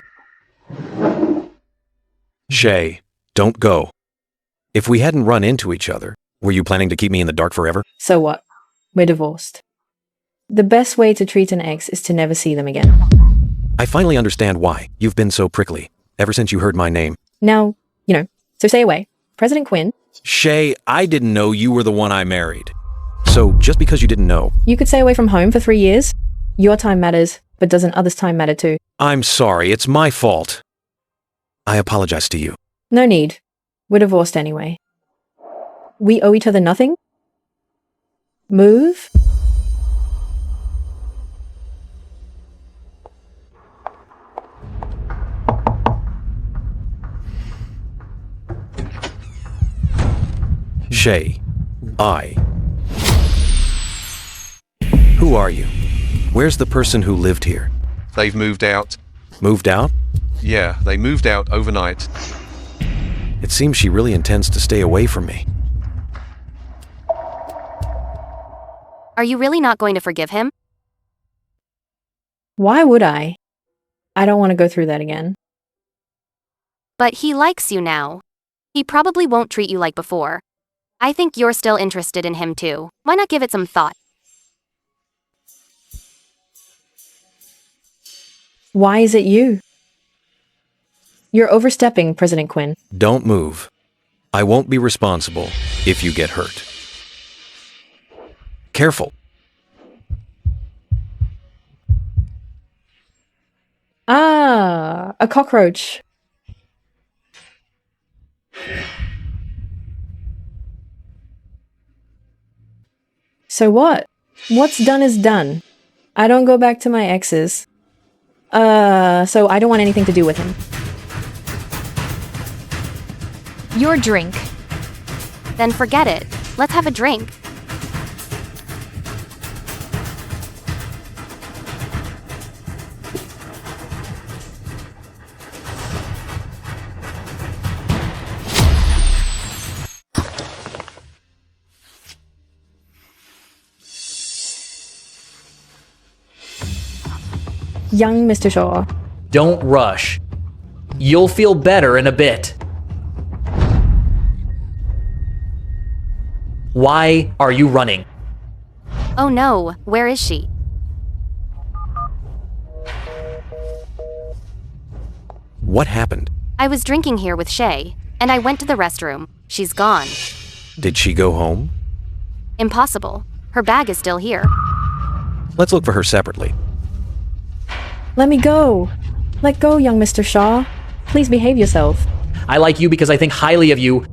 Shay, don't go. If we hadn't run into each other, were you planning to keep me in the dark forever? So what? We're divorced. The best way to treat an ex is to never see them again. I finally understand why you've been so prickly ever since you heard my name. Now, so stay away. President Quinn. Shay, I didn't know you were the one I married. So just because you didn't know. You could stay away from home for 3 years. Your time matters, but doesn't others' time matter too? I'm sorry, it's my fault. I apologize to you. No need. We're divorced anyway. We owe each other nothing? Move? Shay, Who are you? Where's the person who lived here? They've moved out. Moved out? Yeah, they moved out overnight. It seems she really intends to stay away from me. Are you really not going to forgive him? Why would I? I don't want to go through that again. But he likes you now. He probably won't treat you like before. I think you're still interested in him too. Why not give it some thought? Why is it you? You're overstepping, President Quinn. Don't move. I won't be responsible if you get hurt. Careful. Ah, a cockroach. So what? What's done is done. I don't go back to my exes. So I don't want anything to do with him. Your drink. Then forget it. Let's have a drink. Young Mr. Shaw. Don't rush. You'll feel better in a bit. Why are you running? Oh no, where is she? What happened? I was drinking here with Shay, and I went to the restroom. She's gone. Did she go home? Impossible. Her bag is still here. Let's look for her separately. Let me go. Let go, young Mr. Shaw. Please behave yourself. I like you because I think highly of you.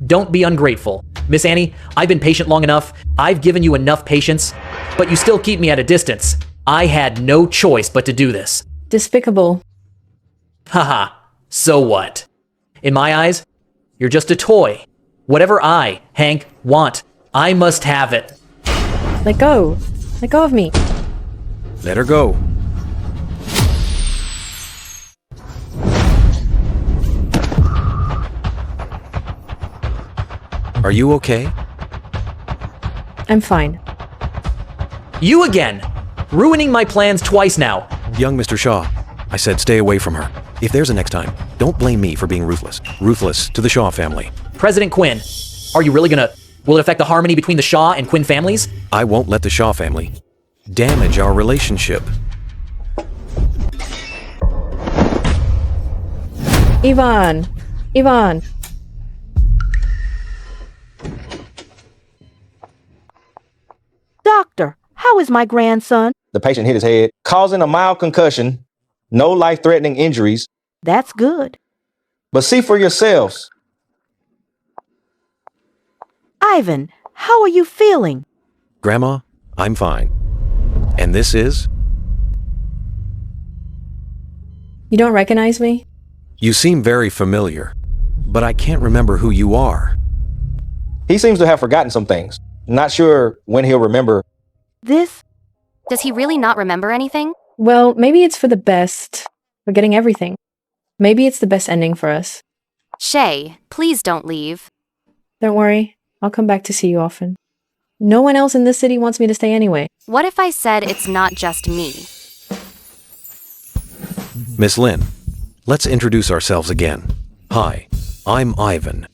Don't be ungrateful. Miss Annie, I've been patient long enough. I've given you enough patience, but you still keep me at a distance. I had no choice but to do this. Despicable. Haha, so what? In my eyes, you're just a toy. Whatever I, Hank, want, I must have it. Let go. Let go of me. Let her go. Are you okay? I'm fine. You again! Ruining my plans twice now. Young Mr. Shaw, I said stay away from her. If there's a next time, don't blame me for being ruthless. Ruthless to the Shaw family. President Quinn, are you really gonna Will it affect the harmony between the Shaw and Quinn families? I won't let the Shaw family damage our relationship. Ivan! Doctor, how is my grandson? The patient hit his head, causing a mild concussion, no life-threatening injuries. That's good. But see for yourselves. Ivan, how are you feeling? Grandma, I'm fine. And this is? You don't recognize me? You seem very familiar, but I can't remember who you are. He seems to have forgotten some things. Not sure when he'll remember. This? Does he really not remember anything? Well, maybe it's for the best. We're getting everything. Maybe it's the best ending for us. Shay, please don't leave. Don't worry. I'll come back to see you often. No one else in this city wants me to stay anyway. What if I said it's not just me? Miss Lynn, let's introduce ourselves again. Hi, I'm Ivan.